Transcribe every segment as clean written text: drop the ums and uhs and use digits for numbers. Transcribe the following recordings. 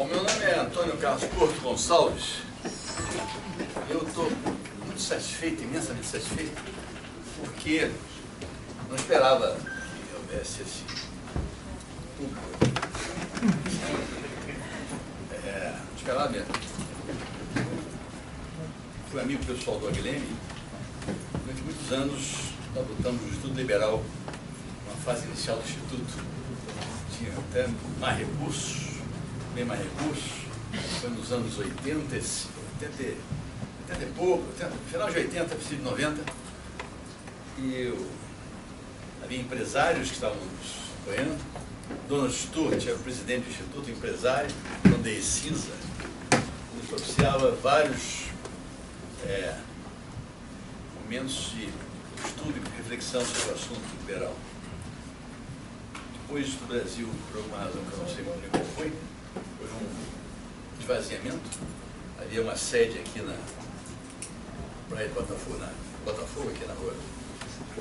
Bom, meu nome é Antônio Carlos Porto Gonçalves. Eu estou muito satisfeito, imensamente satisfeito, porque não esperava que houvesse esse público. Não esperava mesmo. Fui amigo pessoal do Aguileme. Durante muitos anos, nós adotamos o Instituto Liberal, uma fase inicial do Instituto. Tinha até mais recursos, bem mais recursos. Foi nos anos 80 e pouco, final de 80, princípio de 90. E havia empresários que estavam nos apoiando. Donald Stewart era o presidente do Instituto, empresário, Dondei Cinza. Ele propiciava vários momentos de estudo e reflexão sobre o assunto liberal. Depois do Brasil, por alguma razão que eu não sei muito qual foi, houve um esvaziamento. Havia uma sede aqui na Praia de Botafogo, aqui na rua,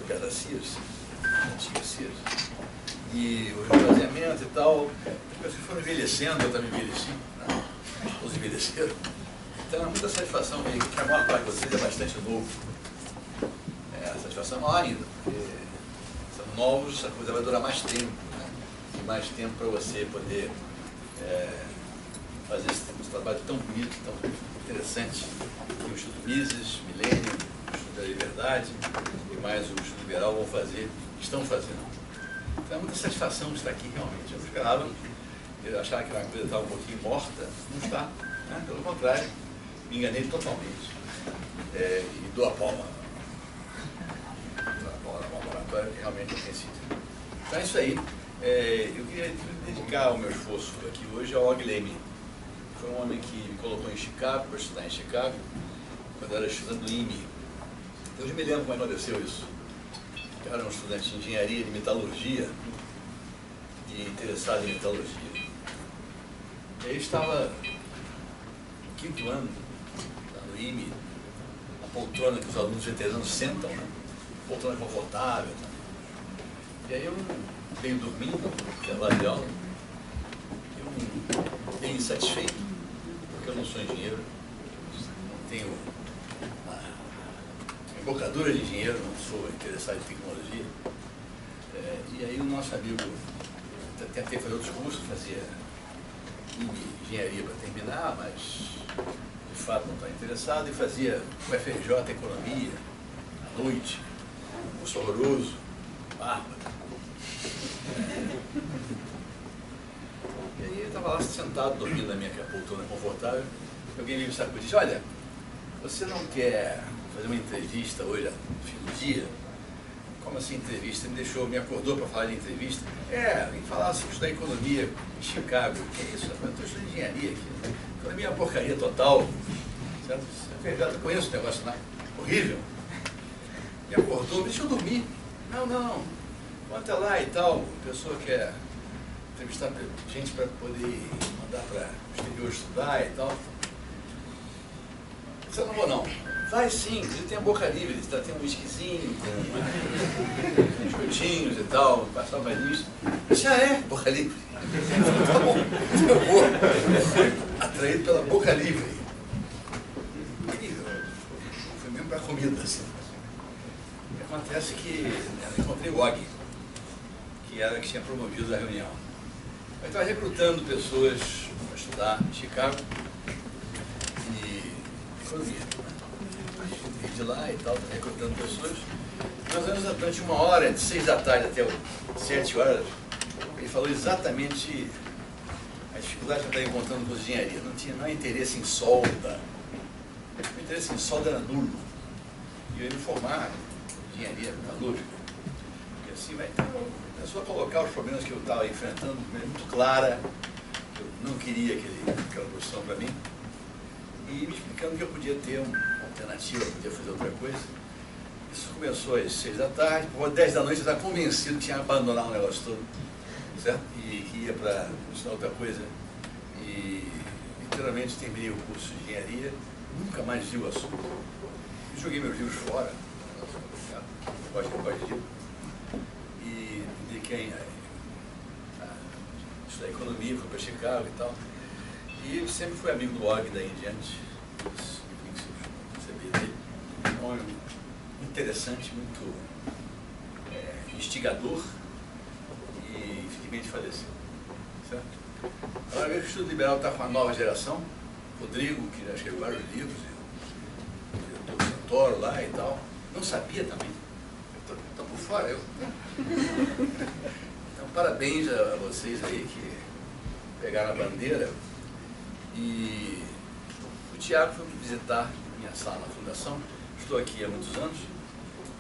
perto da Sears, antiga Sears. E houve um esvaziamento e tal. As pessoas foram envelhecendo, eu também envelheci, né? Todos envelheceram. Então é muita satisfação ver que a maior parte de vocês é bastante novo. A satisfação é maior ainda, porque são novos, a coisa vai durar mais tempo, né? E mais tempo para você poder fazer esse trabalho tão bonito, tão interessante, que o Instituto Mises, Milênio, o Instituto da Liberdade e mais o Instituto Liberal vão fazer, estão fazendo. Então é muita satisfação de estar aqui realmente. Eu esperava, eu achava que a coisa estava um pouquinho morta, não está, né? Pelo contrário, me enganei totalmente. E dou a palma. Dou a palma na laboratório, que realmente tem sido. Então é isso aí. Eu queria dedicar o meu esforço aqui hoje ao Aguileme. Foi um homem que me colocou em Chicago, para estudar em Chicago, quando eu era estudante do IME. Eu já me lembro como aconteceu isso. Eu era um estudante de engenharia, de metalurgia, e interessado em metalurgia. E aí estava no 5º ano, lá no IME, na poltrona que os alunos veteranos sentam, né? Poltrona confortável. Né? E aí eu venho dormindo, no intervalo de aula, eu bem insatisfeito, porque eu não sou engenheiro, não tenho uma embocadura de engenheiro, não sou interessado em tecnologia. E aí o nosso amigo, tentei fazer outros cursos, fazia engenharia para terminar, mas de fato não estava interessado, e fazia o FRJ, economia, à noite, um curso horroroso, bárbaro. E aí eu estava lá sentado, dormindo na minha poltrona confortável, e alguém me sacou e disse: olha, você não quer fazer uma entrevista hoje, no fim do dia? Como assim entrevista? Me acordou para falar de entrevista. Vim falar sobre estudar economia em Chicago. Que é isso? Eu estou estudando engenharia aqui. Economia é uma porcaria total. Certo? Eu conheço o negócio lá. Horrível. Me acordou, deixa eu dormir. Não. Até lá e tal. A pessoa quer entrevistar gente para poder mandar para o exterior estudar e tal. Eu não vou não. Vai sim, ele tem a boca livre, tem um whiskyzinho, com uns frutinhos e tal, passar mais nisso. Já é boca livre. Tá bom, eu vou. Atraído pela boca livre. Foi mesmo para comida, assim. Acontece que eu encontrei o Og, que era que tinha promovido a reunião. Eu estava recrutando pessoas para estudar em Chicago e economia. De lá e tal, recrutando pessoas. Mais ou menos durante 1 hora, de 6 da tarde até 7 horas, ele falou exatamente a dificuldade que eu estava encontrando com engenharia. Não tinha interesse em solda. O interesse em solda era nulo. E eu ia me formar em engenharia metalúrgica. E assim vai. Então, começou a colocar os problemas que eu estava enfrentando de maneira muito clara. Eu não queria aquela profissão para mim. E me explicando que eu podia ter uma alternativa, eu podia fazer outra coisa. Isso começou às 6 da tarde, por 10 da noite eu estava convencido que tinha que abandonar o negócio todo, certo? E que ia para estudar outra coisa. E literalmente terminei o curso de engenharia, nunca mais vi o assunto. Joguei meus livros fora, gosto de livro. E dediquei a estudar economia, fui para Chicago e tal. E ele sempre foi amigo do Og daí em diante. Isso que você perceber dele. É um homem interessante, muito instigador e infelizmente faleceu. Certo? Agora vejo que o Estudo Liberal está com a nova geração. Rodrigo, que já escreveu vários livros, o diretor Santoro lá e tal. Não sabia também. Estou por fora, eu. Então, parabéns a vocês aí que pegaram a bandeira. E o Tiago foi me visitar minha sala na Fundação. Estou aqui há muitos anos.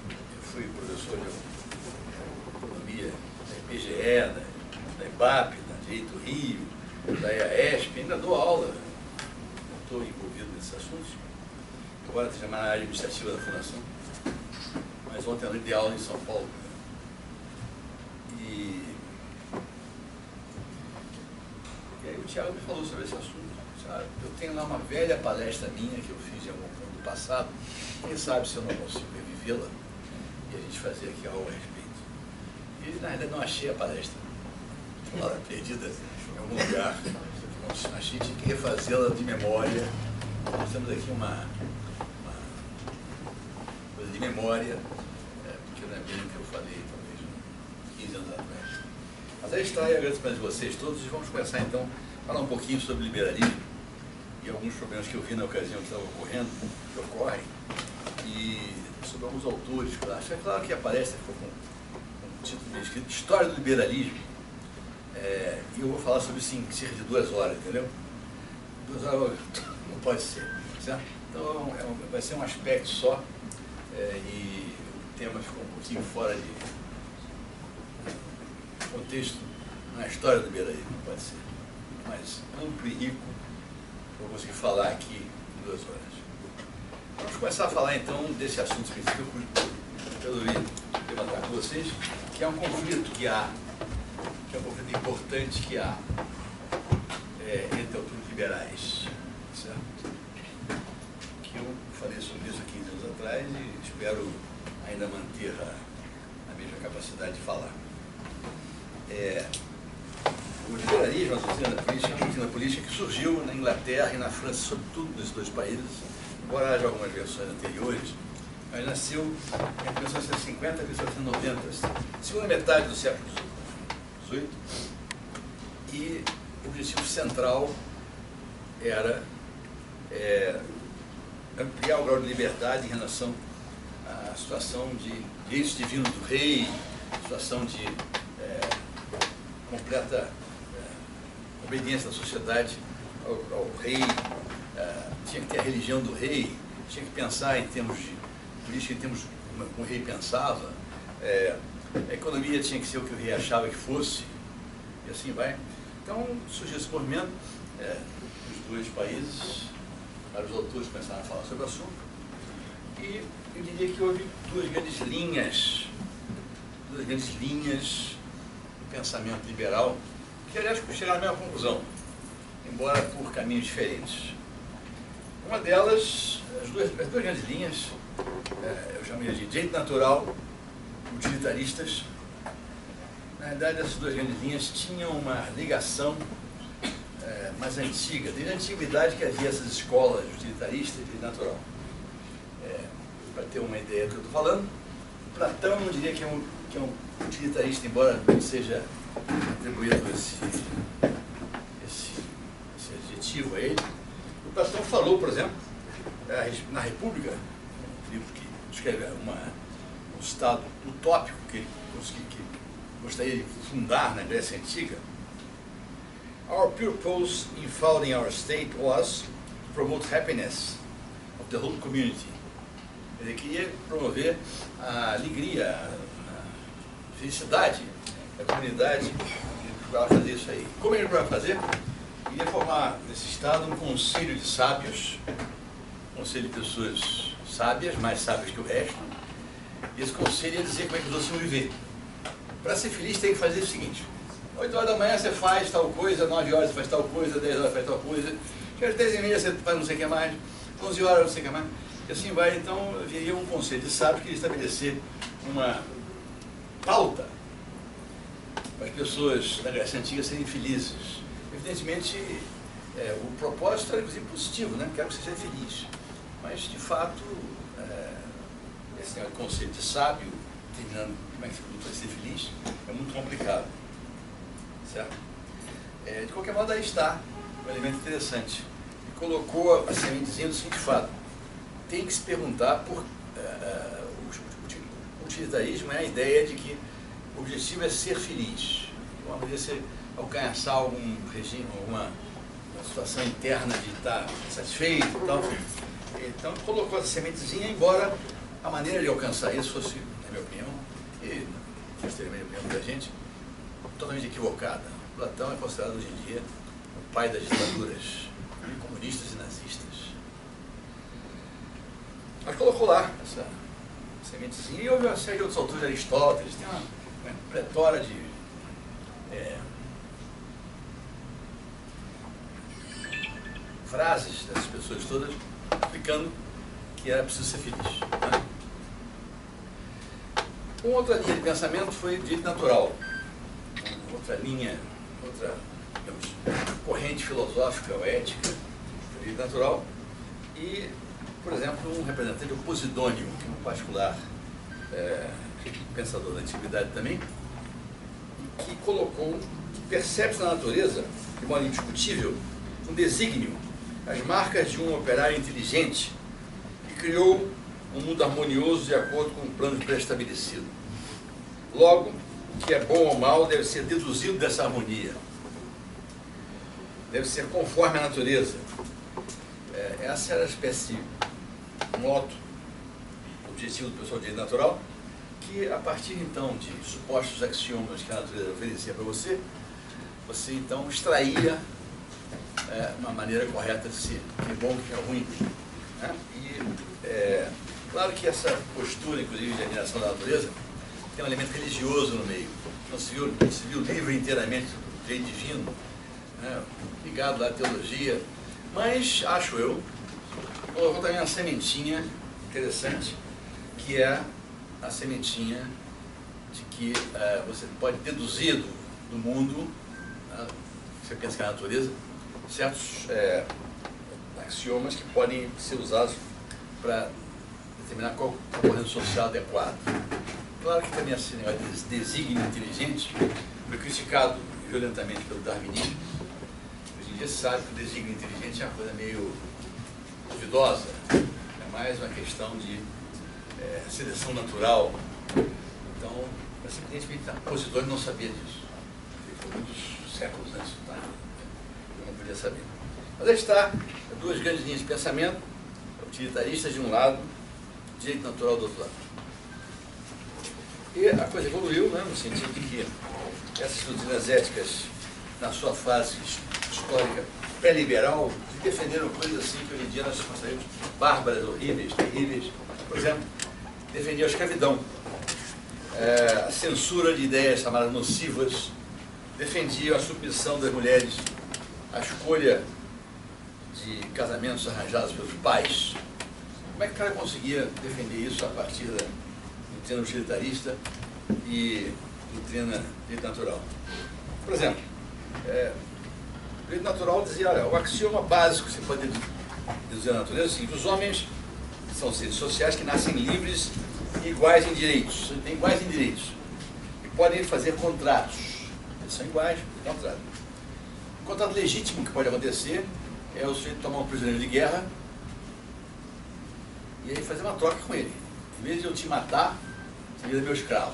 Eu fui professor de economia da IBGE, da IBAP, da Direito Rio, da EASP. Ainda dou aula. Estou envolvido nesses assuntos. Agora esteja na área administrativa da Fundação. Mas ontem eu dei aula em São Paulo. E aí o Tiago me falou sobre esse assunto. Sabe? Eu tenho lá uma velha palestra minha que eu fiz em algum ponto do passado. Quem sabe se eu não consigo revivê-la e a gente fazer aqui algo a respeito. E na realidade não achei a palestra. Estou lá perdida em algum lugar. A gente tem que refazê-la de memória. Nós temos aqui uma coisa de memória, porque não é bem o que eu falei, talvez, 15 anos atrás. Mas aí está, eu agradeço mais vocês todos, e vamos começar então a falar um pouquinho sobre liberalismo e alguns problemas que eu vi na ocasião que estavam ocorrendo, que ocorrem, e sobre alguns autores, claro. É claro que a palestra ficou com um título bem escrito, História do Liberalismo, e eu vou falar sobre isso em cerca de 2 horas, entendeu? 2 horas não pode ser, certo? Então vai ser um aspecto só, e o tema ficou um pouquinho fora de contexto na história do liberalismo, não pode ser, mas amplo e rico, vou conseguir falar aqui em 2 horas. Vamos começar a falar então desse assunto que eu resolvi levantar com vocês, que é um conflito que há, que é um conflito importante que há entre autores liberais, certo? Que eu falei sobre isso há 15 anos atrás e espero ainda manter a mesma capacidade de falar. O liberalismo, a doutrina política que surgiu na Inglaterra e na França, sobretudo nesses 2 países, embora haja algumas versões anteriores, mas nasceu entre 1950 e 1990, segunda metade do século XVIII, e o objetivo central era ampliar o grau de liberdade em relação à situação de direitos divinos do rei, situação de completa obediência da sociedade ao rei, tinha que ter a religião do rei, tinha que pensar em termos de política, em termos como o rei pensava, a economia tinha que ser o que o rei achava que fosse, e assim vai. Então surgiu esse movimento nos 2 países, vários autores começaram a falar sobre o assunto, e eu diria que houve 2 grandes linhas do pensamento liberal, que aliás chegaram à mesma conclusão, embora por caminhos diferentes. Uma delas, as duas grandes linhas, eu chamaria de direito natural, utilitaristas. Na verdade, essas 2 grandes linhas tinham uma ligação mais antiga, desde a antiguidade que havia essas escolas utilitaristas e direito natural. Para ter uma ideia do que eu estou falando, Platão não diria que é um utilitarista, embora não seja atribuído esse adjetivo a ele. O Platão falou, por exemplo, na República, um livro que descreve um estado utópico que gostaria de fundar na Grécia Antiga. Our purpose in founding our state was to promote happiness of the whole community. Ele queria promover a alegria, a felicidade da comunidade, ele procurava fazer isso aí. Como ele procurava fazer? Ele ia formar nesse estado um conselho de sábios, um conselho de pessoas sábias, mais sábias que o resto, e esse conselho ia dizer como é que os outros vão viver. Para ser feliz tem que fazer o seguinte: 8 horas da manhã você faz tal coisa, 9 horas você faz tal coisa, 10 horas você faz tal coisa, às 10h30 você faz não sei o que mais, 11 horas não sei o que mais, e assim vai. Então viria um conselho de sábios que ia estabelecer uma pauta para as pessoas da Grécia Antiga serem felizes. Evidentemente, o propósito era, inclusive, positivo, né? Quero que você seja feliz. Mas, de fato, esse conceito de sábio, terminando como é que você vai ser feliz, é muito complicado. Certo? De qualquer modo, aí está um elemento interessante. E colocou a sementezinha do seguinte fato: tem que se perguntar por... o utilitarismo é a ideia de que o objetivo é ser feliz. Uma maneira de você alcançar algum regime, uma situação interna de estar satisfeito e tal. Então, colocou essa sementezinha, embora a maneira de alcançar isso fosse, na minha opinião, e posteriormente a opinião da gente, totalmente equivocada. Platão é considerado hoje em dia o pai das ditaduras comunistas e nazistas. Mas colocou lá essa sementezinha, e houve uma série de outros autores, Aristóteles, tem uma pletora de frases dessas pessoas todas explicando que era preciso ser feliz. Né? Uma outra linha de pensamento foi o direito natural. Outra linha, outra, digamos, corrente filosófica ou ética do direito natural. E, por exemplo, um representante, o Posidônio, que é um particular pensador da antiguidade também, que colocou, que percebe na natureza, de modo indiscutível, um desígnio, as marcas de um operário inteligente que criou um mundo harmonioso de acordo com um plano pré-estabelecido. Logo, o que é bom ou mal deve ser deduzido dessa harmonia. Deve ser conforme à natureza. Essa era a espécie de moto, objetivo do pessoal de direito natural, que a partir então de supostos axiomas que a natureza oferecia para você, você então extraía uma maneira correta de ser, que é bom, que é ruim. Né? E claro que essa postura, inclusive, de admiração da natureza, tem um elemento religioso no meio. Não se viu o livro inteiramente do jeito divino, né? Ligado lá à teologia, mas, acho eu, colocou também uma sementinha interessante, que é a sementinha de que você pode deduzir do mundo, né? Você pensa que é a natureza, certos axiomas que podem ser usados para determinar qual é o corrente social adequado. Claro que também esse negócio de desígnio inteligente foi criticado violentamente pelo darwinismo. Hoje em dia se sabe que o desígnio inteligente é uma coisa meio duvidosa, é mais uma questão de seleção natural. Então, simplesmente o Posidônio não sabia disso. Ficou muitos séculos antes, tá? Eu não podia saber. Mas aí está, duas grandes linhas de pensamento, utilitaristas de um lado, direito natural do outro lado. E a coisa evoluiu, né, no sentido de que essas doutrinas éticas, na sua fase histórica pré-liberal, defenderam coisas assim que hoje em dia nós consideramos bárbaras, horríveis, terríveis. Por exemplo, defendiam a escravidão, a censura de ideias chamadas nocivas, defendiam a submissão das mulheres, a escolha de casamentos arranjados pelos pais. Como é que o cara conseguia defender isso a partir da doutrina utilitarista e doutrina de direito natural? Por exemplo, o direito natural dizia, olha, o axioma básico que você pode deduzir na natureza é o seguinte: os homens são seres sociais que nascem livres e iguais em direitos, têm iguais em direitos, e podem fazer contratos, eles são iguais, contrato. O contrato legítimo que pode acontecer é o sujeito tomar um prisioneiro de guerra e aí fazer uma troca com ele. Em vez de eu te matar, você vira meu escravo.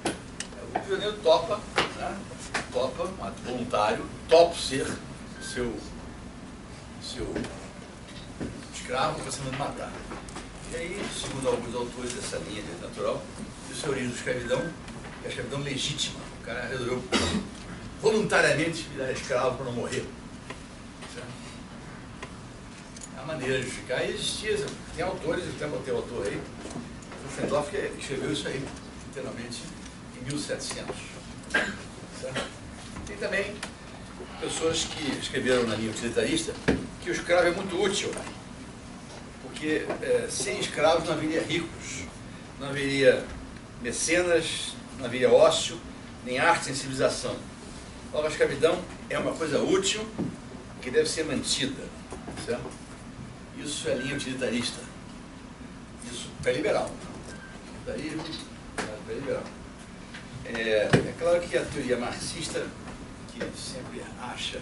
O prisioneiro topa, né? Topa, um ato voluntário, topa ser seu escravo, você não matar. E aí, segundo alguns autores dessa linha de natural, isso é a origem da escravidão, é a escravidão legítima. O cara resolveu voluntariamente virar escravo para não morrer. Certo? É a maneira de justificar. E existia, tem autores, eu até botei o autor aí, o Fendorf, que escreveu isso aí, literalmente, em 1700. Certo? Tem também pessoas que escreveram na linha utilitarista que o escravo é muito útil, porque sem escravos não haveria ricos, não haveria mecenas, não haveria ócio, nem arte, nem civilização. Logo, a escravidão é uma coisa útil que deve ser mantida, certo? Isso é linha utilitarista. Isso é liberal. Utilitarismo é liberal. É claro que a teoria marxista, que sempre acha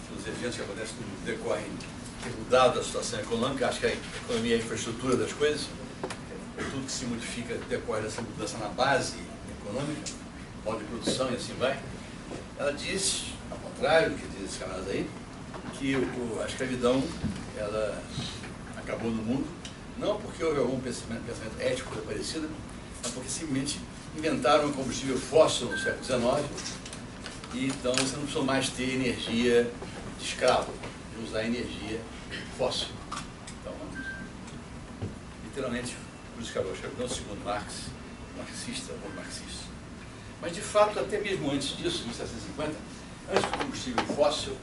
que os eventos que acontecem no mundo decorrem dado a situação econômica, acho que a economia é a infraestrutura das coisas, tudo que se modifica decorre dessa mudança na base econômica, modo de produção e assim vai. Ela diz, ao contrário do que diz esses camaradas aí, que a escravidão ela acabou no mundo, não porque houve algum pensamento ético ou parecido, mas porque simplesmente inventaram um combustível fóssil no século XIX e então você não precisa mais ter energia de escravo, de usar energia fóssil. Então, literalmente, por isso que a escravidão, segundo Marx, marxista ou marxista. Mas, de fato, até mesmo antes disso, em 1750, antes do combustível fóssil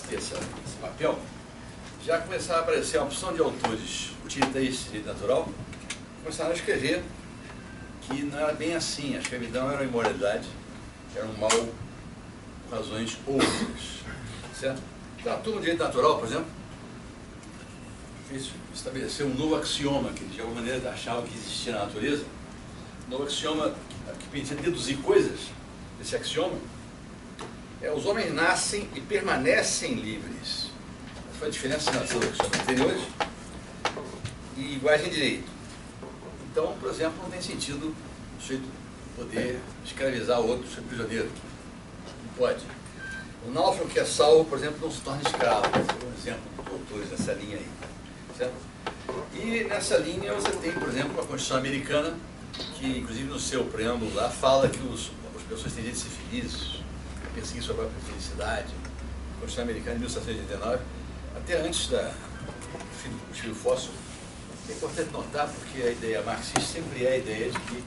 ter esse papel, já começava a aparecer uma opção de autores utilitaristas de direito natural, começaram a escrever que não era bem assim, a escravidão era uma imoralidade, era um mal por razões outras, certo? Então, a turma de direito natural, por exemplo, estabeleceu um novo axioma, que de alguma maneira achavam que existia na natureza, um novo axioma que permitia deduzir coisas. Esse axioma é: os homens nascem e permanecem livres. Essa foi a diferença nas axiomas anteriores e iguais em direito. Então, por exemplo, não tem sentido o sujeito poder escravizar o outro, ser prisioneiro. Não pode. O náufrago que é salvo, por exemplo, não se torna escravo. Esse é um exemplo dos autores dessa linha aí. Certo? E nessa linha você tem, por exemplo, a Constituição Americana, que inclusive no seu preâmbulo lá fala que as pessoas têm direito de ser felizes, perseguir sua própria felicidade. A Constituição Americana, em 1789, até antes do fim do combustível fóssil. É importante notar porque a ideia marxista sempre é a ideia de que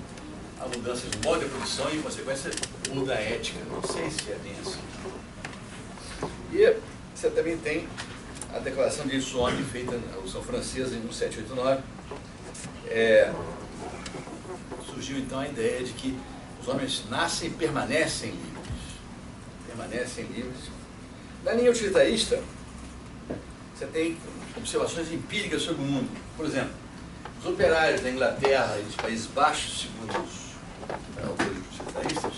a mudança de modo de produção e, em consequência, muda a ética. Não sei se é bem assim. E você também tem a Declaração de Direitos do Homem, feita na Revolução Francesa, em 1789. Surgiu, então, a ideia de que os homens nascem e permanecem livres. Permanecem livres. Na linha utilitarista, você tem observações empíricas sobre o mundo. Por exemplo, os operários da Inglaterra e dos Países Baixos, segundo os autores utilitaristas,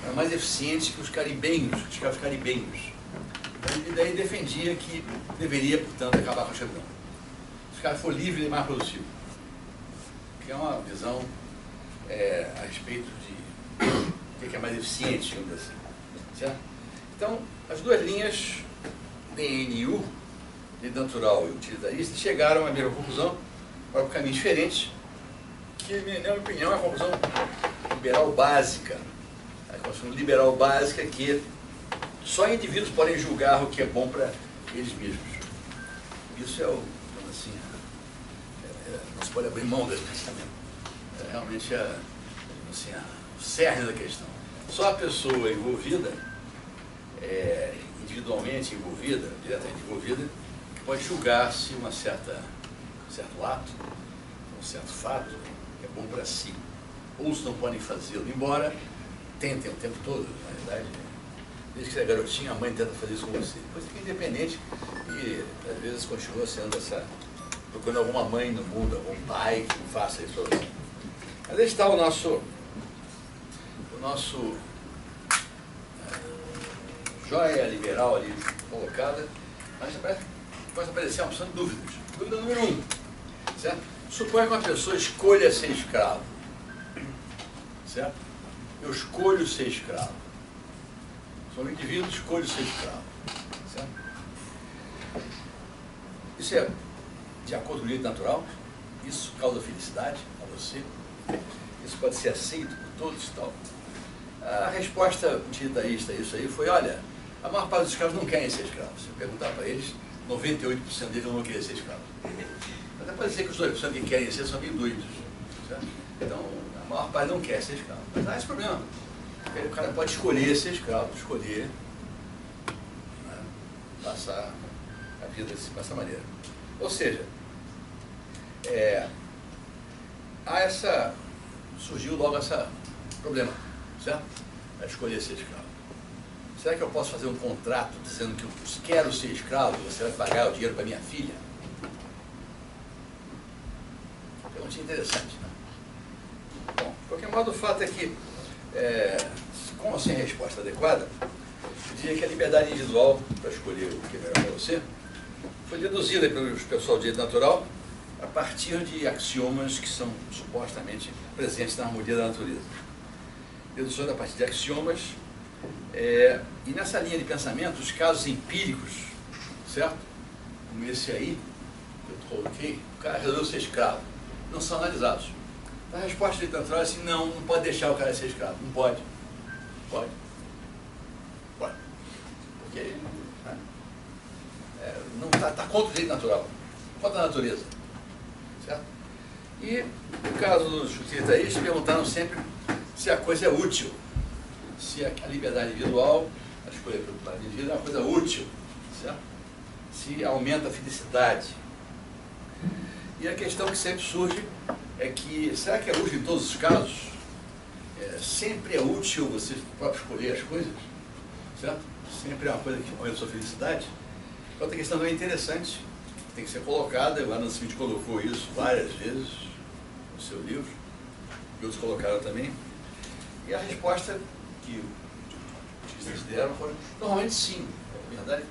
eram mais eficientes que os caribenhos, os escravos caribenhos. E daí defendia que deveria, portanto, acabar com a escravidão. Se o cara for livre, ele é mais produtivo. Que é uma visão a respeito de o que é mais eficiente, digamos assim. Certo? Então, as duas linhas, DNU, de natural e utilitarista, chegaram à mesma conclusão, para caminhos diferentes, que, na minha opinião, é uma conclusão liberal básica. A conclusão liberal básica é que só indivíduos podem julgar o que é bom para eles mesmos. Isso é o, assim, não se pode abrir mão desse pensamento. É realmente assim, o cerne da questão. Só a pessoa envolvida, individualmente envolvida, diretamente envolvida, que pode julgar se um certo ato, um certo fato é bom para si. Ou se não podem fazê-lo, embora tentem o tempo todo, na verdade. Desde que você é garotinho, a mãe tenta fazer isso com você. Depois fica independente e, às vezes, continua sendo procurando alguma mãe no mundo, algum pai que faça isso para você. Mas aí está o nosso joia liberal ali colocada, mas pode aparecer uma opção de dúvidas. Dúvida número 1, certo? Suponha que uma pessoa escolha ser escravo, certo? Eu escolho ser escravo. Sou um indivíduo que escolhe ser escravo, certo? Isso é de acordo com o direito natural, isso causa felicidade a você, isso pode ser aceito por todos e tal. A resposta utilitarista a isso aí foi: olha, a maior parte dos escravos não querem ser escravos. Se eu perguntar para eles, 98% deles não vão querer ser escravos. Até pode ser que os 2% que querem ser são meio doidos, certo? Então, a maior parte não quer ser escravo. Mas há esse problema. O cara pode escolher ser escravo, escolher, né, passar a vida dessa maneira. Ou seja, surgiu logo esse problema, certo? A escolher ser escravo. será que eu posso fazer um contrato dizendo que eu quero ser escravo e você vai pagar o dinheiro para minha filha? Pergunta interessante, né? Bom, de qualquer modo, o fato é que, com ou sem resposta adequada, eu diria que a liberdade individual para escolher o que é melhor para você foi deduzida pelo pessoal de direito natural a partir de axiomas que são supostamente presentes na harmonia da natureza. Deduções a partir de axiomas, e nessa linha de pensamento, os casos empíricos, certo? Como esse aí, que eu coloquei, o cara resolveu ser escravo, não são analisados. A resposta do direito natural é assim: não pode deixar o cara ser escravo. Não pode. Pode. Pode. Porque não está contra o direito natural, contra a natureza. Certo? E no caso dos utilitaristas, perguntaram sempre se a coisa é útil, se a liberdade individual, a escolha pela vida, é uma coisa útil, certo? Se aumenta a felicidade. E a questão que sempre surge é que, será que é útil em todos os casos? Sempre é útil você próprio escolher as coisas, certo? Sempre é uma coisa que aumenta a sua felicidade. Outra questão também interessante, tem que ser colocada, o Adam Smith colocou isso várias vezes no seu livro, e outros colocaram também, e a resposta que os artistas deram foi, normalmente sim, a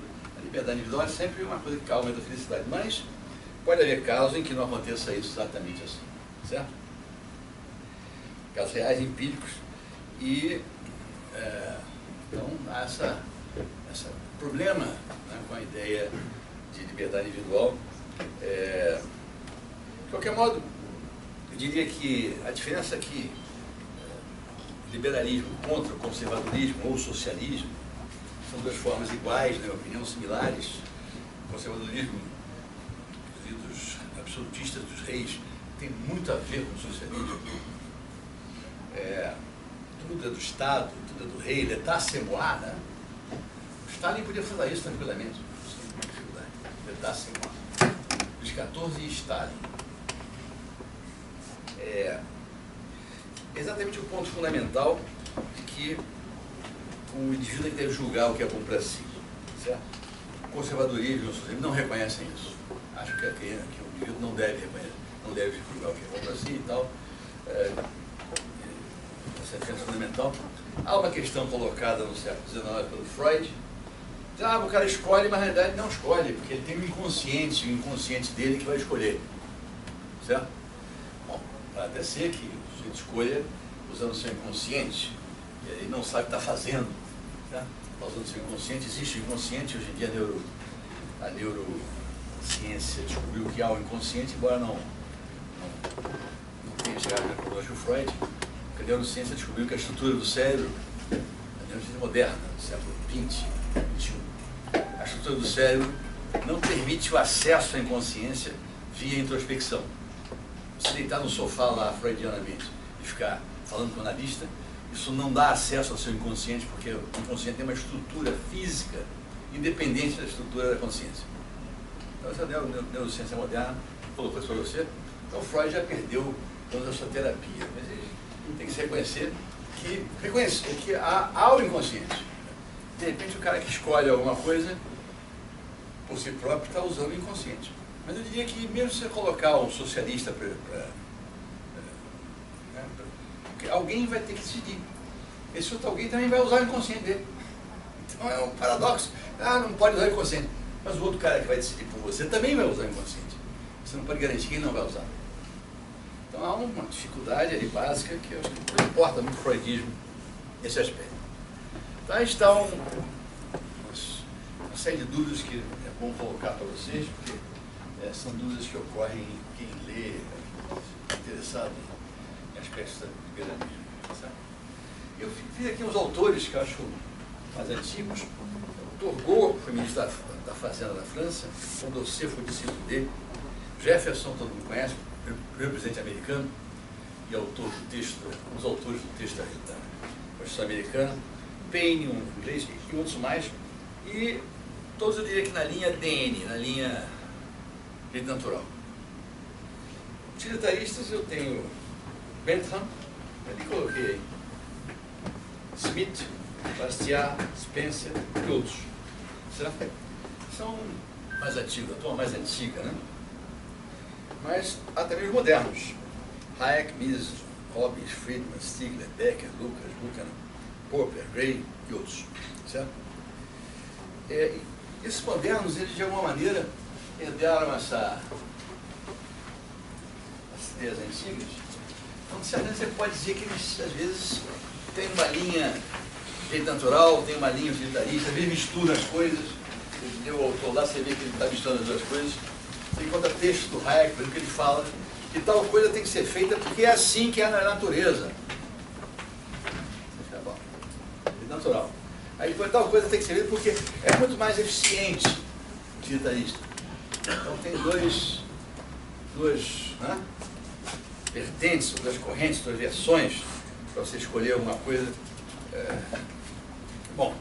liberdade individual é sempre uma coisa que aumenta a felicidade, mas pode haver casos em que não aconteça isso exatamente assim, certo? Casos reais, empíricos, e então há esse problema, né, com a ideia de liberdade individual. De qualquer modo, eu diria que a diferença aqui, liberalismo contra o conservadorismo ou socialismo, são duas formas iguais, na minha opinião, similares. O conservadorismo dos absolutistas, dos reis, tem muito a ver com o socialismo. Tudo é do Estado, tudo é do rei, l'état c'est moi, né? O Stalin podia fazer isso tranquilamente, sem dificuldade. L'état c'est moi. Luís XIV e Stalin. Exatamente o ponto fundamental de que o indivíduo deve julgar o que é bom para si, certo? O conservadorismo e o socialismo não reconhecem isso. Acho que o indivíduo não deve reconhecer, não deve julgar o que é bom para si e tal. Essa é a diferença fundamental. Há uma questão colocada no século XIX pelo Freud. O cara escolhe, mas na realidade não escolhe, porque ele tem um inconsciente, o inconsciente dele que vai escolher. Certo? Bom, pode até ser que o sujeito escolha usando o seu inconsciente, e ele não sabe o que está fazendo. Certo? Está usando o seu inconsciente, existe o inconsciente, hoje em dia a neurociência descobriu que há o inconsciente, embora não tenha chegado na cronologia do Freud. A neurociência descobriu que a estrutura do cérebro, a neurociência moderna, do século XX, XXI, a estrutura do cérebro não permite o acesso à inconsciência via introspecção. Se deitar no sofá lá, freudianamente, e ficar falando com o analista, isso não dá acesso ao seu inconsciente, porque o inconsciente tem uma estrutura física independente da estrutura da consciência. Então, essa neurociência moderna colocou isso para você. Então, Freud já perdeu toda a sua terapia. Mas ele tem que se reconhecer que há o inconsciente. De repente, o cara que escolhe alguma coisa por si próprio está usando o inconsciente. Mas eu diria que mesmo se você colocar um socialista porque alguém vai ter que decidir. Esse outro alguém também vai usar o inconsciente dele. Então é um paradoxo. Não pode usar o inconsciente. Mas o outro cara que vai decidir por você também vai usar o inconsciente. Você não pode garantir que ele não vai usar. Então há uma dificuldade ali básica que eu acho que não importa muito o freudismo nesse aspecto. Então aí está uma série de dúvidas que é bom colocar para vocês, porque são dúvidas que ocorrem em quem lê, interessado em aspectos da liberalismo. Eu fiz aqui uns autores que eu acho mais antigos. O Turgot foi ministro da Fazenda da França, Condorcet foi discípulo dele, Jefferson, todo mundo conhece, primeiro presidente americano e autor do texto, um dos autores do texto da Constituição Americana, Paine, um inglês, e outros mais, e todos eu diria que na linha DN, na linha direito natural. Utilitaristas eu tenho Bentham, ali coloquei Smith, Bastiat, Spencer e outros. Certo? São mais antigos, a turma mais antiga, né? Mas há também os modernos. Hayek, Mises, Hobbes, Friedman, Stigler, Becker, Lucas, Buchanan, Popper, Gray e outros. Certo? Esses modernos, eles de alguma maneira herdaram essas ideias antigas. Então, de certa maneira, você pode dizer que eles, às vezes, têm uma linha jeito natural, tem uma linha utilitarista, às vezes mistura as coisas. O autor lá, você vê que ele está misturando as duas coisas. Você encontra texto do Hayek, por exemplo, que ele fala que tal coisa tem que ser feita porque é assim que é na natureza. É natural. Aí depois tal coisa tem que ser feita porque é muito mais eficiente, utilitarista. Então tem duas vertentes, duas correntes, duas versões para você escolher alguma coisa. Bom,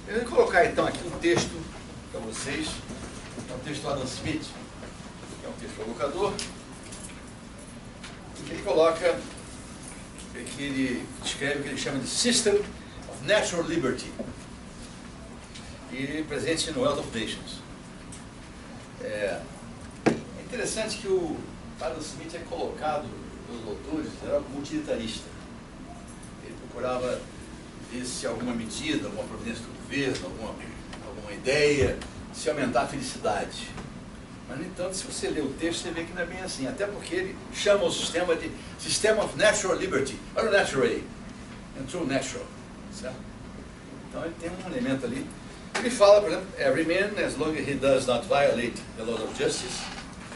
eu vou colocar então aqui um texto para vocês. É um texto do Adam Smith, que é um texto provocador, que ele coloca, que ele descreve o que ele chama de System of Natural Liberty, e presente no Wealth of Nations. É interessante que o Adam Smith é colocado pelos autores, era como utilitarista. Ele procurava ver se alguma medida, alguma providência do governo, alguma ideia, se aumentar a felicidade. Mas, no entanto, se você ler o texto, você vê que não é bem assim. Até porque ele chama o sistema de System of Natural Liberty. Olha o natural aí. Entrou o natural. Certo? Então, ele tem um elemento ali. Ele fala, por exemplo, every man, as long as he does not violate the laws of justice,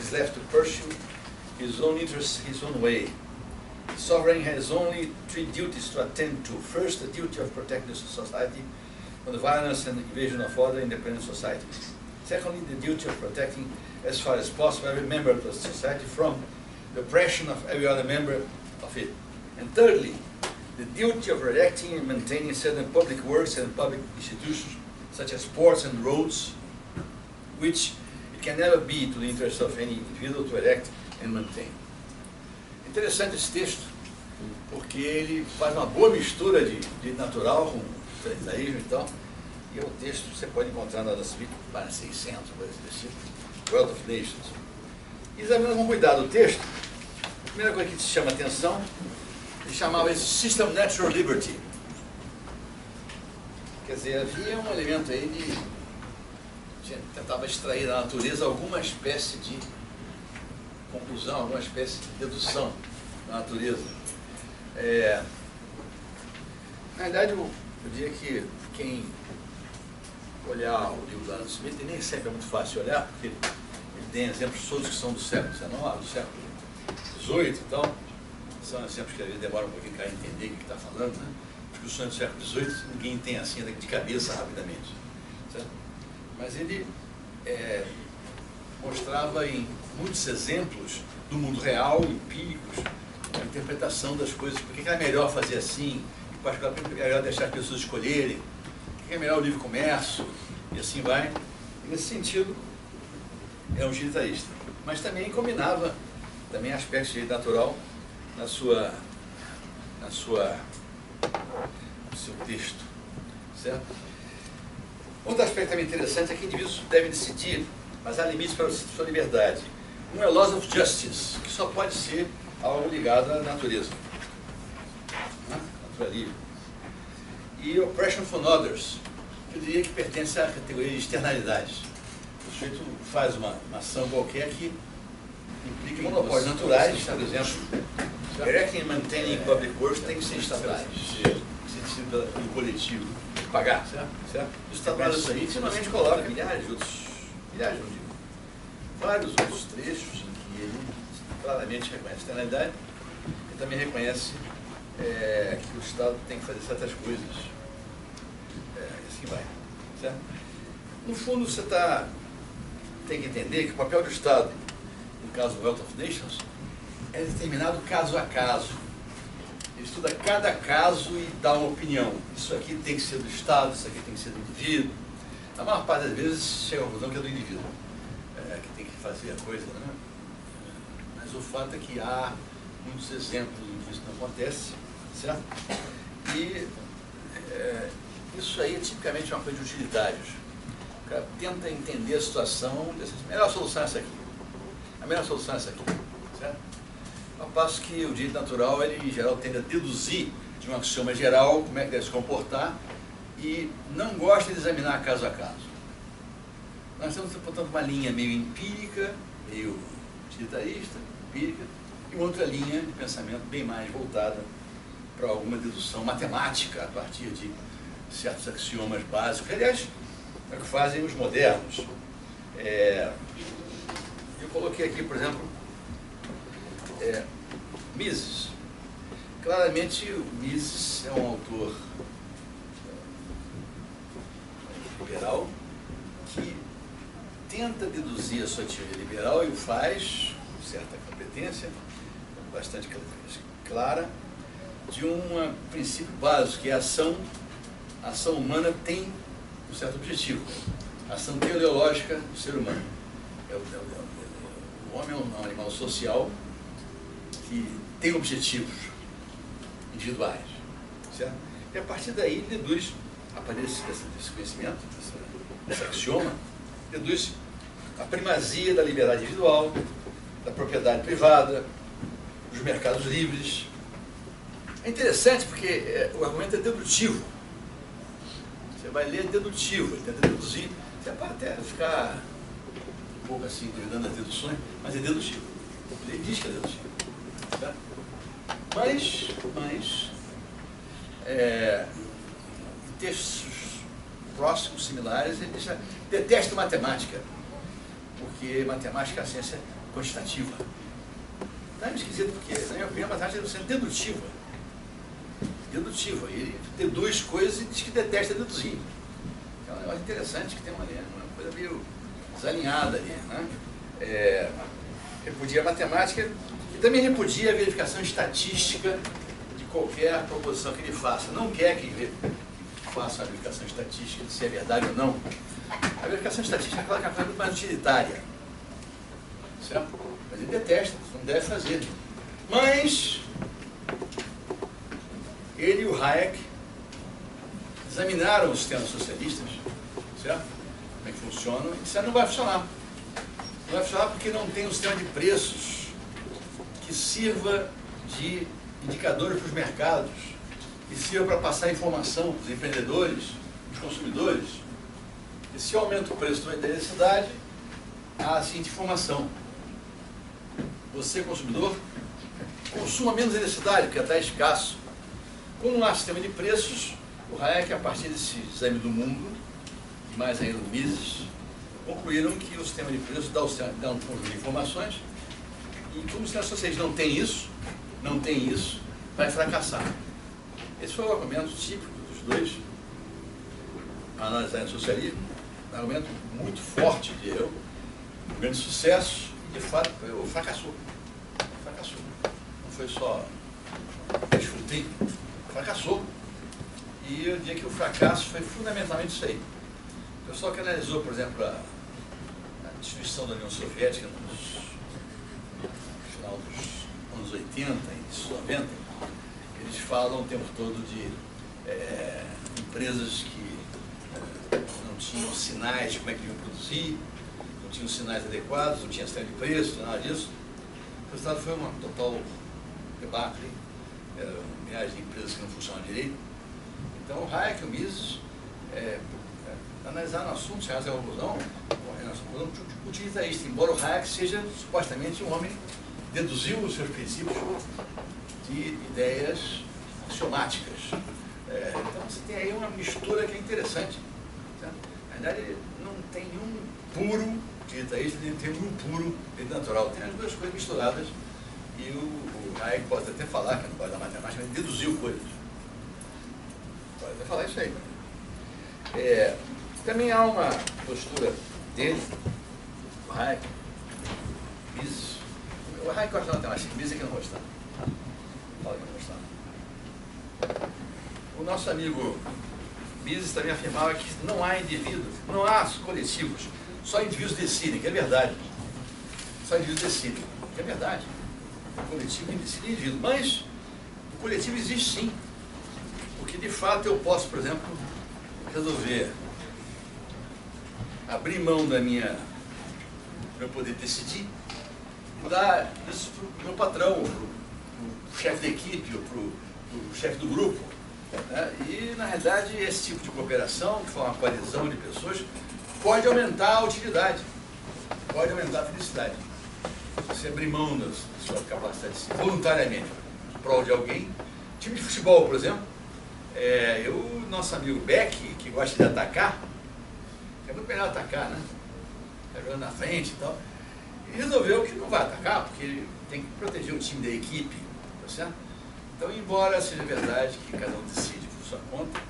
is left to pursue his own interests his own way. The sovereign has only three duties to attend to. First, the duty of protecting the society from the violence and invasion of other independent societies. Secondly, the duty of protecting, as far as possible, every member of the society from the oppression of every other member of it. And thirdly, the duty of erecting and maintaining certain public works and public institutions, such as ports and roads, which it can never be to the interest of any individual to erect and maintain. Interessante esse texto, porque ele faz uma boa mistura de natural com utilitarista e tal, e é um texto que você pode encontrar na Adam Smith, para 600, coisas desse tipo, Wealth of Nations. E examinando com cuidado o texto, a primeira coisa que te chama a atenção, ele chamava esse System Natural Liberty. Quer dizer, havia um elemento aí de tentava extrair da natureza alguma espécie de conclusão, alguma espécie de dedução da natureza. Na verdade, eu diria que quem olhar o livro do Adam Smith, e nem sempre é muito fácil olhar, porque ele tem exemplos todos que são do século XIX, do século XVIII e tal. São exemplos que às vezes demoram um pouquinho para entender o que está falando, né? Discussões do século XVIII, ninguém tem assim de cabeça rapidamente. Certo? Mas ele mostrava em muitos exemplos do mundo real, empíricos, a interpretação das coisas, por que é melhor fazer assim, em particular, por que é melhor deixar as pessoas escolherem, por que é melhor o livre comércio, e assim vai. E nesse sentido, é um utilitarista. Mas também combinava também aspectos de direito natural no seu texto. Certo? Outro aspecto também interessante é que indivíduos devem decidir, mas há limites para a sua liberdade. Um é laws of justice, que só pode ser algo ligado à natureza. Naturalismo. E oppression from others, que eu diria que pertence à categoria de externalidades. O sujeito faz uma ação qualquer que implica monopólios naturais, por exemplo. Erecting and maintaining public works tem que ser estatais, decidido pelo coletivo, pagar, certo? O Estado isso aí finalmente coloca milhares de outros, vários outros trechos em que ele claramente reconhece a externalidade e também reconhece que o Estado tem que fazer certas coisas. Assim vai, certo? No fundo, você tem que entender que o papel do Estado, no caso do Wealth of Nations, é determinado caso a caso. Ele estuda cada caso e dá uma opinião. Isso aqui tem que ser do Estado, isso aqui tem que ser do indivíduo. A maior parte das vezes chega à conclusão que é do indivíduo, que tem que fazer a coisa, né? Mas o fato é que há muitos exemplos em que isso não acontece, certo? E Isso aí é tipicamente uma coisa de utilitários. O cara tenta entender a situação, a melhor solução é essa aqui. A melhor solução é essa aqui, certo? Ao passo que o direito natural, ele em geral tende a deduzir de um axioma geral como é que deve se comportar e não gosta de examinar caso a caso. Nós estamos, portanto, uma linha meio empírica, meio utilitarista, empírica, e uma outra linha de pensamento bem mais voltada para alguma dedução matemática a partir de certos axiomas básicos. Aliás, é o que fazem os modernos. Eu coloquei aqui, por exemplo, Mises. Claramente, o Mises é um autor liberal que tenta deduzir a sua teoria liberal e o faz com certa competência, bastante clara, de um princípio básico, que é a ação humana tem um certo objetivo, a ação teleológica do ser humano. O homem é um animal social que tem objetivos individuais, certo? E a partir daí ele deduz, a partir desse conhecimento, desse axioma, deduz a primazia da liberdade individual, da propriedade privada, dos mercados livres. É interessante porque o argumento é dedutivo. Você vai ler dedutivo, ele tenta deduzir. Você pode até ficar um pouco assim, duvidando das deduções, mas é dedutivo. Ele diz que é dedutivo. Tá? Mas em textos próximos, similares, ele já detesta matemática, porque matemática é a ciência quantitativa. Não é esquisito, porque, na minha opinião, a matemática é dedutiva. Dedutiva. Ele deduz coisas e diz que detesta deduzir. É um negócio interessante, que tem uma coisa meio desalinhada ali, né? Repudia a matemática e também repudia a verificação estatística de qualquer proposição que ele faça. Não quer que faça a verificação estatística de se é verdade ou não. A verificação estatística é aquela que é muito mais utilitária. Certo? Mas ele detesta, não deve fazer. Mas ele e o Hayek examinaram os sistemas socialistas, certo? Como é que funcionam, e disseram: não vai funcionar. Não vai funcionar porque não tem um sistema de preços que sirva de indicadores para os mercados, que sirva para passar informação para os empreendedores, para os consumidores. E se aumenta o preço da eletricidade, há a seguinte informação: você, consumidor, consuma menos eletricidade, porque está escasso. Como não há sistema de preços, o Hayek, a partir desse exame do mundo, e mais ainda do Mises, concluíram que o sistema de preços dá um conjunto de informações, e como o sistema socialista não tem isso, vai fracassar. Esse foi o argumento típico dos dois, a analisar o socialismo, um argumento muito forte, diria eu, um grande sucesso, e de fato fracassou. Fracassou. Não foi só desfrutar, fracassou. E eu diria que o fracasso foi fundamentalmente isso aí. O pessoal que analisou, por exemplo, a destruição da União Soviética no final dos anos 80, início dos 90, eles falam o tempo todo de empresas que não tinham sinais de como é que iam produzir, não tinham sinais adequados, não tinha sistema de preço, nada disso. O resultado foi uma total debacle, milhares de empresas que não funcionam direito. Então o Hayek e o Mises analisaram o assunto, chegaram à conclusão, utilitarista, embora o Hayek seja supostamente um homem que deduziu os seus princípios de ideias axiomáticas. Então você tem aí uma mistura que é interessante. Certo? Na verdade, não tem nenhum puro utilitarista, nem tem nenhum puro natural. Tem as duas coisas misturadas. E o Hayek pode até falar, que não pode da matemática, mas deduziu coisas. Pode até falar isso aí. Também há uma postura dele, o Hayek, Mises. O Hayek gosta da matemática, Mises é que não gosta. Fala que não gosta. O nosso amigo Mises também afirmava que não há indivíduos, não há coletivos, só indivíduos decidem, que é verdade. Só indivíduos decidem, que é verdade. O coletivo decide indivíduo, mas o coletivo existe sim. Porque de fato eu posso, por exemplo, resolver abrir mão do meu poder decidir e dar isso para o meu patrão, para o chefe da equipe, ou para o chefe do grupo, né? E, na realidade, esse tipo de cooperação, que for uma coalizão de pessoas, pode aumentar a utilidade, pode aumentar a felicidade. Você abrir mão da sua capacidade de voluntariamente em prol de alguém. Time de futebol, por exemplo, nosso amigo Beck, que gosta de atacar, é muito melhor atacar, né? Está jogando na frente e tal. E resolveu que não vai atacar, porque ele tem que proteger o time da equipe, tá certo? Então, embora seja verdade que cada um decide por sua conta,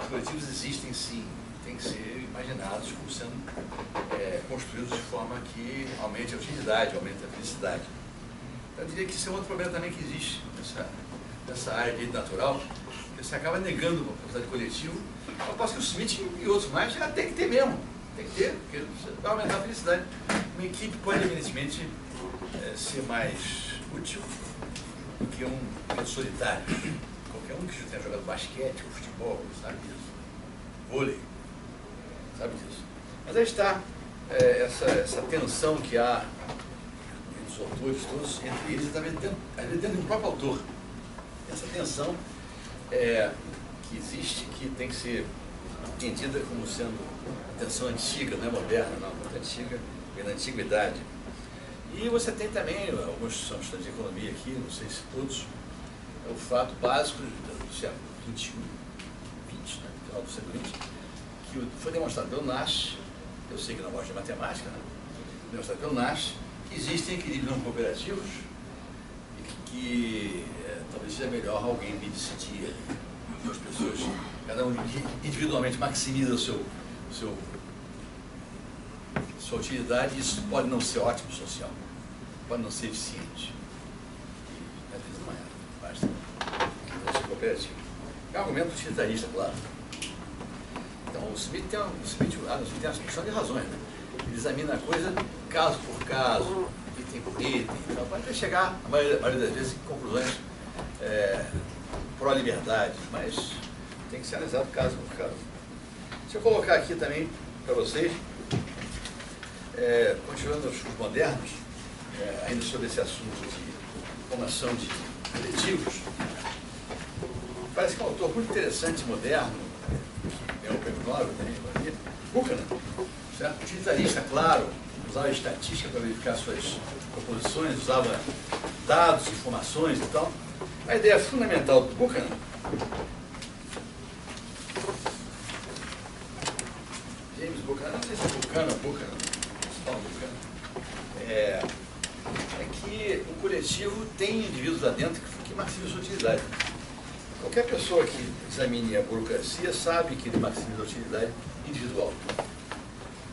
os coletivos existem sim, têm que ser imaginados como sendo construídos de forma que aumente a utilidade, aumente a felicidade. Então, eu diria que isso é um outro problema também que existe nessa área de direito natural, que você acaba negando uma propriedade coletiva. Eu posso que o Smith e outros mais já tem que ter mesmo. Tem que ter, porque vai aumentar a felicidade. Uma equipe pode, evidentemente, ser mais útil do que um solitário. Qualquer um que já tenha jogado basquete ou futebol sabe disso. Vôlei, sabe disso. Mas aí está essa tensão que há entre os autores todos, entre eles, e também dentro do próprio autor. Essa tensão que existe, que tem que ser entendida como sendo uma tensão antiga, não é moderna, não, muito antiga, vem da antiguidade. E você tem também, alguns são estudantes de economia aqui, não sei se todos, é o fato básico do século XXI, né, final do século XX, que foi demonstrado pelo Nash, eu sei que não gosto de matemática, né, demonstrado pelo Nash, que existem equilíbrios não cooperativos e que talvez seja melhor alguém me decidir, duas pessoas, cada um individualmente maximiza sua utilidade, e isso pode não ser ótimo social, pode não ser eficiente. E, às vezes não é, basta ser cooperativo. É um argumento utilitarista, claro. Então, o Smith tem uma questão de razões, né? Ele examina a coisa caso por caso, item por item, então pode chegar, a maioria das vezes, em conclusões pró-liberdade, mas tem que ser analisado caso por caso. Deixa eu colocar aqui também para vocês, continuando os modernos, ainda sobre esse assunto de formação de coletivos, parece que é um autor muito interessante, moderno, que é o prêmio Nobel também, Buchanan, certo? Utilitarista, claro, usava estatística para verificar suas proposições, usava dados, informações e tal. A ideia fundamental do Buchanan James Buchanan, não sei se é Buchanan, é que o coletivo tem indivíduos lá dentro que maximizam sua utilidade. Qualquer pessoa que examine a burocracia sabe que ele maximiza a utilidade individual.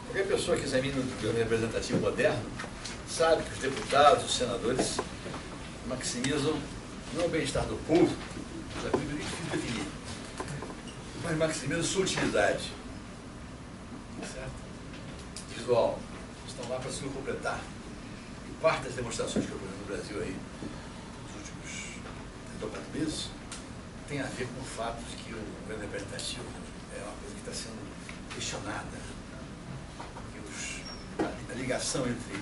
Qualquer pessoa que examine o governo representativo moderno sabe que os deputados, os senadores maximizam não o bem-estar do povo, isso é muito difícil de definir, mas maximizam sua utilidade. Certo? Visual. Estão lá para se completar. E parte das demonstrações que eu fiz no Brasil aí, nos últimos 3 ou 4 meses, tem a ver com o fato de que o governo representativo é uma coisa que está sendo questionada. A ligação entre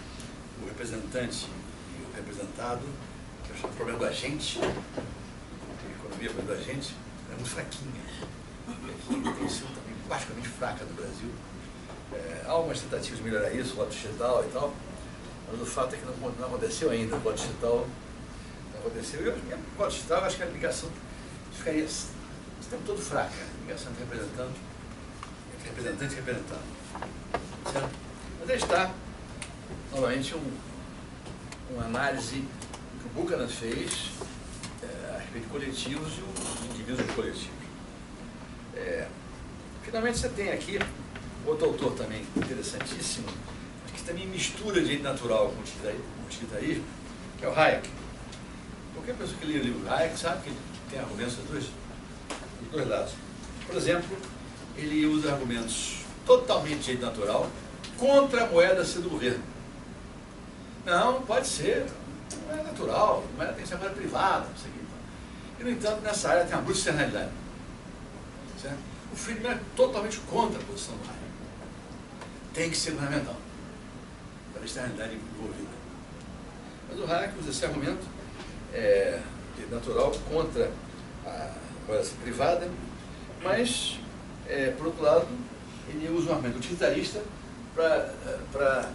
o representante e o representado, que eu chamo de problema do agente, a economia do problema do agente, é muito fraquinha. E aqui tem sido também praticamente fraca no Brasil. Há algumas tentativas de melhorar isso, o voto digital e tal, mas o fato é que não aconteceu ainda. O voto digital não aconteceu. E o voto digital, acho que a ligação ficaria o tempo todo fraca, a ligação entre representante e representado. Certo? Mas aí está, novamente, uma análise que o Buchanan fez a respeito de coletivos e os indivíduos coletivos. Finalmente, você tem aqui outro autor também interessantíssimo, que também mistura direito natural com utilitarismo, que é o Hayek. Qualquer pessoa que lê o livro Hayek sabe que ele tem argumentos dos dois lados. Por exemplo, ele usa argumentos totalmente de direito natural contra a moeda ser do governo. Não, pode ser, não é natural, a moeda tem que ser moeda privada, não sei o que. E, no entanto, nessa área tem uma bruta externalidade. Certo? O Friedman é totalmente contra a posição do Hayek. Tem que ser governamental, pela externalidade envolvida. Mas o Hayek usa esse argumento natural contra a organização privada, mas, por outro lado, ele usa um argumento utilitarista para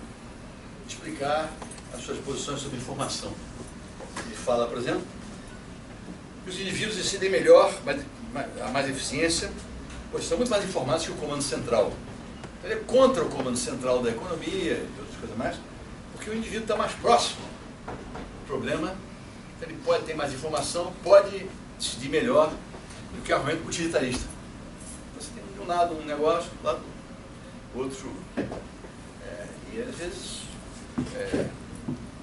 explicar as suas posições sobre informação. Ele fala, por exemplo, que os indivíduos decidem melhor, a mais eficiência, pois são muito mais informados que o comando central. Então, ele é contra o comando central da economia e outras coisas mais, porque o indivíduo está mais próximo do problema, então ele pode ter mais informação, pode decidir melhor do que o argumento utilitarista. Então, você tem de um lado um negócio, do lado outro. E às vezes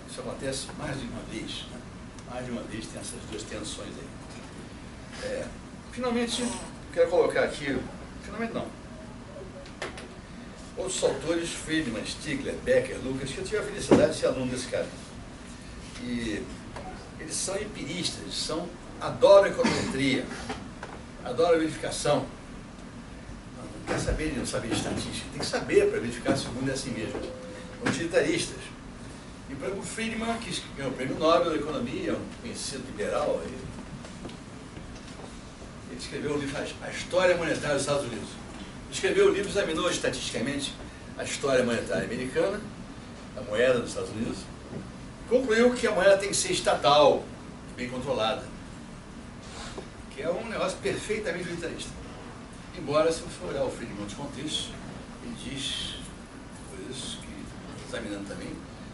isso acontece mais de uma vez, né? Mais de uma vez tem essas duas tensões aí. Finalmente, quero colocar aqui, finalmente não, outros autores, Friedman, Stigler, Becker, Lucas, que eu tive a felicidade de ser aluno desse cara. E eles são empiristas, adoram econometria, adoram verificação. Não quer saber de não saber de estatística, tem que saber para verificar se o mundo é assim mesmo. Utilitaristas. E por exemplo, o Friedman, que ganhou o prêmio Nobel da Economia, um conhecido liberal, ele escreveu o livro A História Monetária dos Estados Unidos. Escreveu o livro, examinou estatisticamente a história monetária americana, a moeda dos Estados Unidos, concluiu que a moeda tem que ser estatal, bem controlada, que é um negócio perfeitamente utilitarista. Embora, se você olhar o Friedman em outros contextos, ele diz coisas que, examinando também,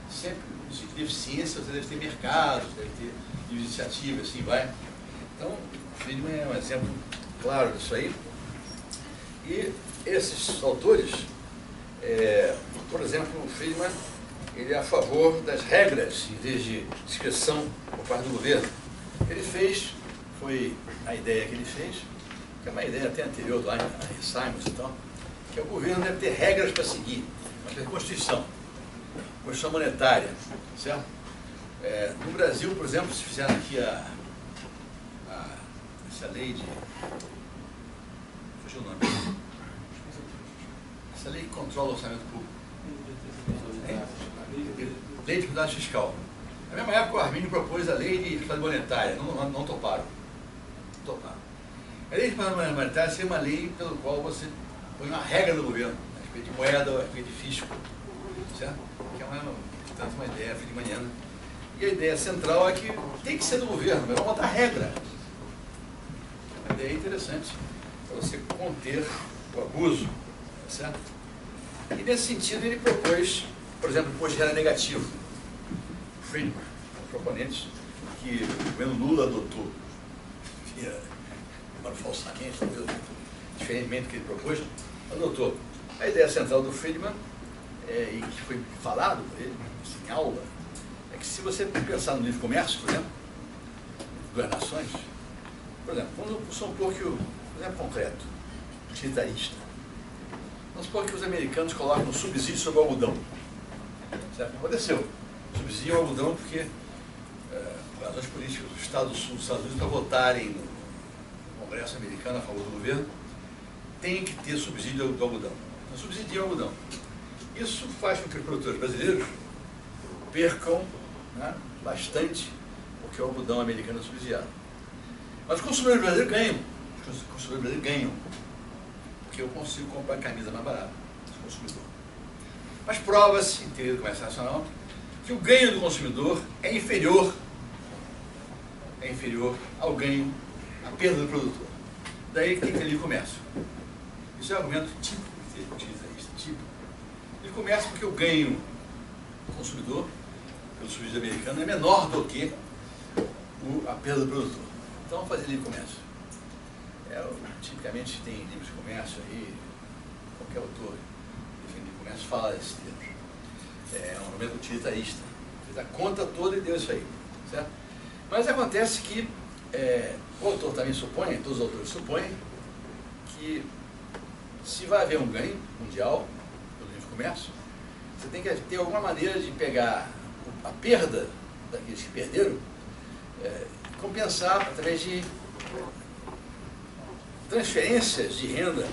sempre no sentido de eficiência, você deve ter mercado, deve ter iniciativa, assim vai. Então, o Friedman é um exemplo claro disso aí. E esses autores, por exemplo, o Friedman, ele é a favor das regras em vez de discrição por parte do governo. Ele fez, foi a ideia que ele fez, que é uma ideia até anterior do Simons e tal, que o governo deve ter regras para seguir, mas a Constituição monetária, certo? No Brasil, por exemplo, se fizeram aqui essa lei de... fugiu o nome. Essa lei que controla o orçamento público. Lei de Responsabilidade Fiscal. Na mesma época, o Arminio propôs a lei de responsabilidade monetária. Não toparam. A lei de responsabilidade monetária seria uma lei pelo qual você põe uma regra do governo, a respeito de moeda, a respeito de fisco. Certo? Que é portanto, uma ideia friedmaniana. E a ideia central é que tem que ser do governo, mas vamos botar regra. É uma ideia interessante para você conter o abuso. Certo? E nesse sentido ele propôs, por exemplo, o imposto de renda negativo. Friedman, proponentes que o governo Lula adotou, falsamente, diferentemente do que ele propôs, adotou. A ideia central do Friedman, e que foi falado por ele em aula, é que se você pensar no livre comércio, por exemplo, duas nações, por exemplo, vamos supor que por exemplo, concreto, utilitarista. Vamos supor que os americanos colocam um subsídio sobre o algodão. Certo? Aconteceu. Subsidiam o algodão porque, por razões políticas, os Estados Sul dos Estados Unidos, para votarem no Congresso americano a favor do governo, tem que ter subsídio do algodão. Então, subsidiam o algodão. Isso faz com que os produtores brasileiros percam, né, bastante, porque o algodão americano é subsidiado. Mas os consumidores brasileiros ganham. Os consumidores brasileiros ganham. Porque eu consigo comprar camisa mais barata do consumidor. Mas prova-se, em teoria do comércio nacional, que o ganho do consumidor é inferior ao ganho, à perda do produtor. Daí que tem que ter livre comércio. Isso é um argumento típico que utiliza isso, típico. Livre comércio porque o ganho do consumidor, pelo subsídio americano, é menor do que a perda do produtor. Então, vamos fazer livre comércio. Tipicamente tem livros de comércio aí, qualquer autor de livre comércio fala desses termos. É um argumento utilitarista. Fez a conta toda e deu isso aí. Certo? Mas acontece que o autor também supõe, todos os autores supõem, que se vai haver um ganho mundial pelo livre comércio, você tem que ter alguma maneira de pegar a perda daqueles que perderam, compensar através de transferências de renda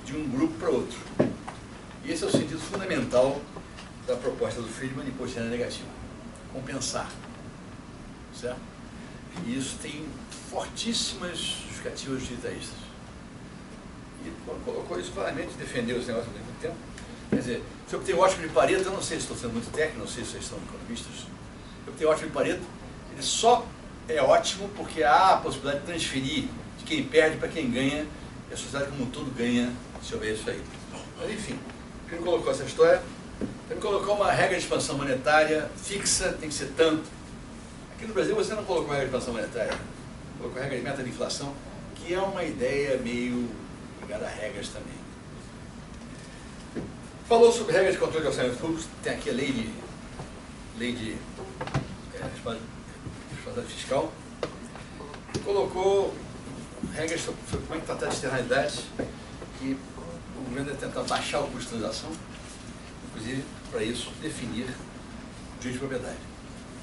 de um grupo para outro. E esse é o sentido fundamental da proposta do Friedman de imposto de renda negativo. Compensar. Certo? E isso tem fortíssimas justificativas utilitaristas. E colocou isso claramente, defendeu esse negócio há muito tempo. Quer dizer, se eu obter o ótimo de Pareto, eu não sei se estou sendo muito técnico, não sei se vocês são economistas, eu obter o ótimo de Pareto, ele só é ótimo porque há a possibilidade de transferir de quem perde para quem ganha, e a sociedade como um todo ganha se houver isso aí. Mas enfim, ele colocou essa história, ele colocou uma regra de expansão monetária fixa, tem que ser tanto. Aqui no Brasil você não colocou regra de expansão monetária, colocou regra de meta de inflação, que é uma ideia meio ligada a regras também. Falou sobre regras de controle de orçamento público, tem aqui a lei de responsabilidade fiscal, colocou regras sobre como é que tratar de externalidades, que o governo deve tentar baixar o custo de transação, inclusive, para isso, definir o direito de propriedade.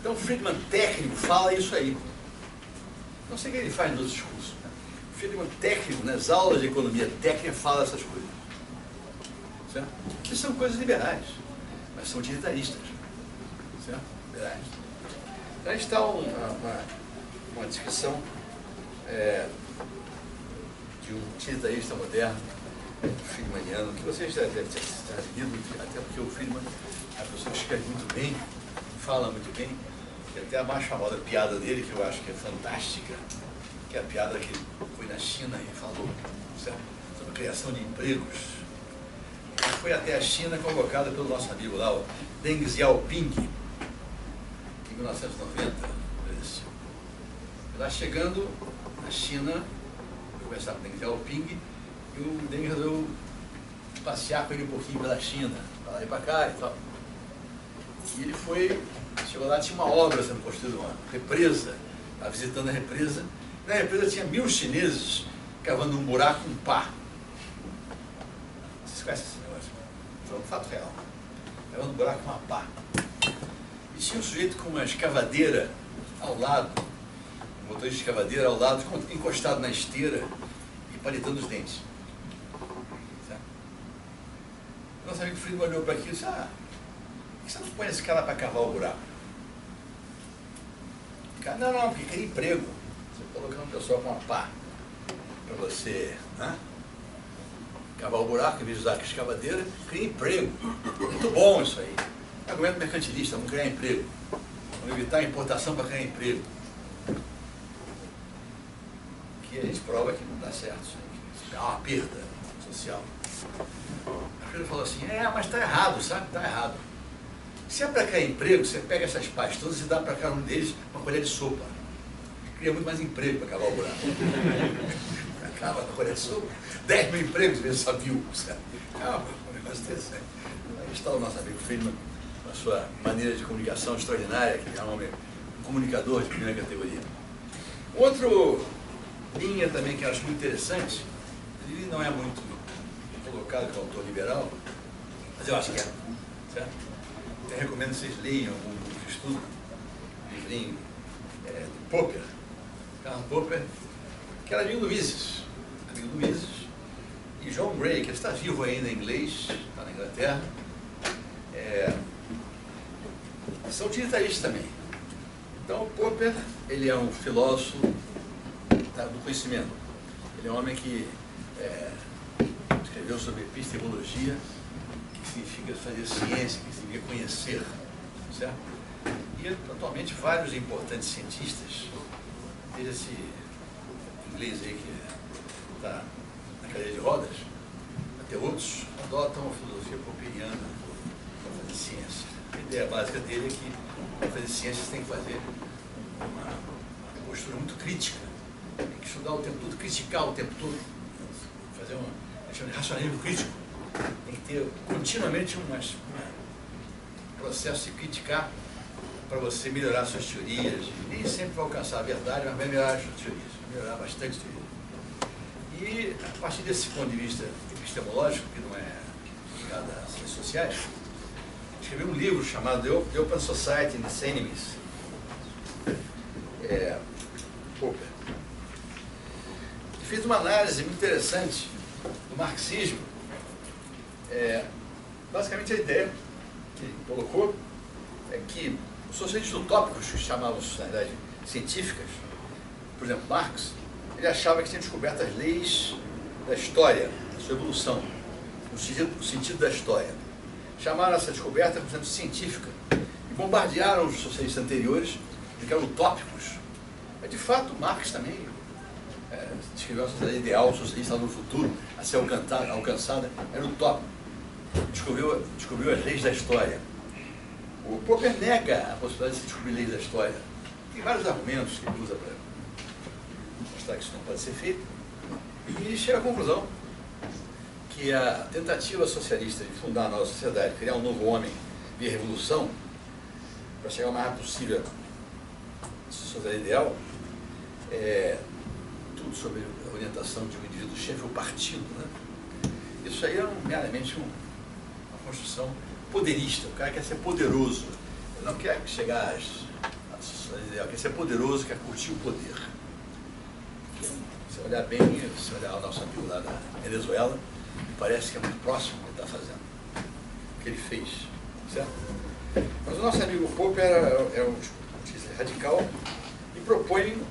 Então, o Friedman técnico fala isso aí. Não sei o que ele faz nos discursos. Né? O Friedman técnico, nas aulas de economia técnica, fala essas coisas. Certo? Que são coisas liberais, mas são utilitaristas. Certo? Liberais. Então, a gente está uma descrição de um utilitarista moderno, friedmaniano, que vocês devem ter lido, até porque o Friedman é uma pessoa que escreve muito bem, fala muito bem, e até a mais famosa piada dele, que eu acho que é fantástica, que é a piada que ele foi na China e falou, certo? Sobre a criação de empregos. Ele foi até a China convocado pelo nosso amigo lá, o Deng Xiaoping, em 1990, lá chegando na China, conversar com o Deng Xiaoping, e o Deng resolveu passear com ele um pouquinho pela China, para lá e para cá e tal. E ele chegou lá, tinha uma obra sendo construída, uma represa, estava visitando a represa, e na represa tinha 1000 chineses cavando um buraco com pá. Vocês conhecem esse negócio? Foi um fato real. Cavando um buraco com uma pá. E tinha um sujeito com uma escavadeira ao lado, um motorista de escavadeira ao lado, encostado na esteira e palitando os dentes. Certo? Nosso amigo Friedman olhou para aquilo e disse, por que você não põe esse cara para cavar o buraco? O cara, não, porque queria emprego. Você colocando o pessoal com uma pá para você cavar o buraco, em vez de usar a escavadeira, cria emprego. Muito bom isso aí. Argumento mercantilista, vamos criar emprego. Vamos evitar a importação para criar emprego. Que a gente prova que não dá certo isso aí. É uma perda social. A Freire falou assim, mas está errado, sabe? Está errado. Se é para criar emprego, você pega essas pás todas e dá para cada um deles uma colher de sopa. Cria muito mais emprego para acabar o buraco. Acaba com a colher de sopa. 10 mil empregos, vezes só 1000. Um negócio interessante. Aí está o nosso amigo Friedman, com a sua maneira de comunicação extraordinária, que é um comunicador de primeira categoria. Outra linha também que eu acho muito interessante, ele não é muito colocado como autor liberal, mas eu acho que é, certo? Eu recomendo que vocês leiam algum estudo, livrinho do Popper, Karl Popper, que era amigo do Mises, e John Gray, que está vivo ainda em inglês, está na Inglaterra, são utilitaristas também. Então o Popper, ele é um filósofo do conhecimento, ele é um homem que escreveu sobre epistemologia, que significa fazer ciência, que significa conhecer, certo? E atualmente vários importantes cientistas, desde esse inglês aí que está na cadeira de rodas, até outros, adotam a filosofia popperiana para fazer ciência. A ideia básica dele é que para fazer ciência você tem que fazer uma postura muito crítica, tem que estudar o tempo todo, criticar o tempo todo, fazer um racionalismo crítico. Tem que ter continuamente um processo de criticar para você melhorar suas teorias. Nem sempre vai alcançar a verdade, mas vai melhorar as suas teorias, vai melhorar bastante teorias. E a partir desse ponto de vista epistemológico, que não é ligado às ciências sociais, escrevi um livro chamado The Open Society and Its Enemies. fez uma análise muito interessante do marxismo. Basicamente a ideia que ele colocou é que os socialistas utópicos, que chamavam sociedades científicas, por exemplo, Marx, ele achava que tinha descoberto as leis da história, da sua evolução, o sentido da história. Chamaram essa descoberta como sendo científica e bombardearam os socialistas anteriores de que eram utópicos. Mas, de fato, Marx também descreveu a sociedade ideal, o socialista no futuro, a ser alcançada, era utópico. Descobriu as leis da história. O Popper nega a possibilidade de se descobrir leis da história. Tem vários argumentos que ele usa para mostrar que isso não pode ser feito. E chega à conclusão que a tentativa socialista de fundar a nova sociedade, criar um novo homem via revolução, para chegar o mais rápido possível à sociedade ideal, tudo sobre a orientação de um indivíduo chefe, o partido, né? Isso aí é meramente uma construção poderista. O cara quer ser poderoso, ele não quer chegar à sociedade ideal, quer ser poderoso, quer curtir o poder. Se olhar bem, se olhar o nosso amigo lá da Venezuela, parece que é muito próximo do que ele está fazendo, o que ele fez, certo? Mas o nosso amigo Popper é um radical e propõe,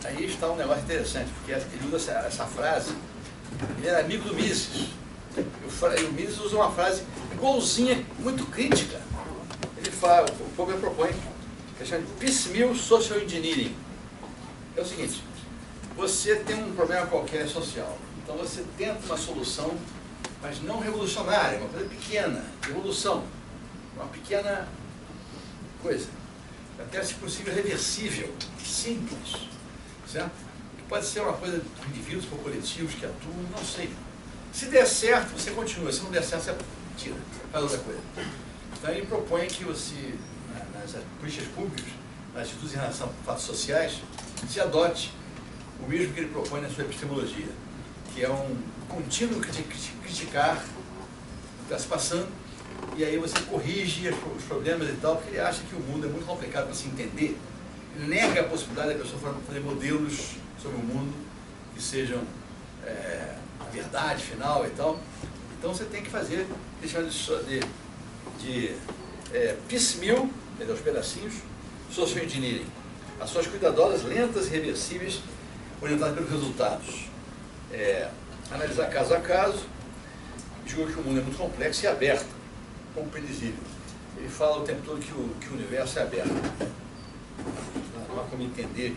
aí está um negócio interessante, porque ele usa essa frase, ele era amigo do Mises, e o Mises usa uma frase igualzinha, muito crítica. Ele fala, o Popper propõe, que chama de piecemeal social engineering. É o seguinte: você tem um problema qualquer social, então você tenta uma solução, mas não revolucionária, uma coisa pequena, revolução, uma pequena coisa, até se possível reversível, simples, certo? Que pode ser uma coisa de indivíduos ou coletivos que atuam, não sei. Se der certo, você continua, se não der certo, você tira, faz outra coisa. Então ele propõe que você, nas políticas públicas, nas atitudes em relação a fatos sociais, se adote o mesmo que ele propõe na sua epistemologia, que é um contínuo criticar o que está se passando, e aí você corrige os problemas e tal, porque ele acha que o mundo é muito complicado para se entender. Ele nega a possibilidade da pessoa fazer modelos sobre o mundo que sejam a verdade final e tal. Então você tem que fazer o que chama de piecemeal, aos pedacinhos, social engineering. Ações cuidadosas, lentas e reversíveis, orientadas pelos resultados. Analisar caso a caso, digo que o mundo é muito complexo e aberto, como previsível. Ele fala o tempo todo que o universo é aberto. Não há como entender.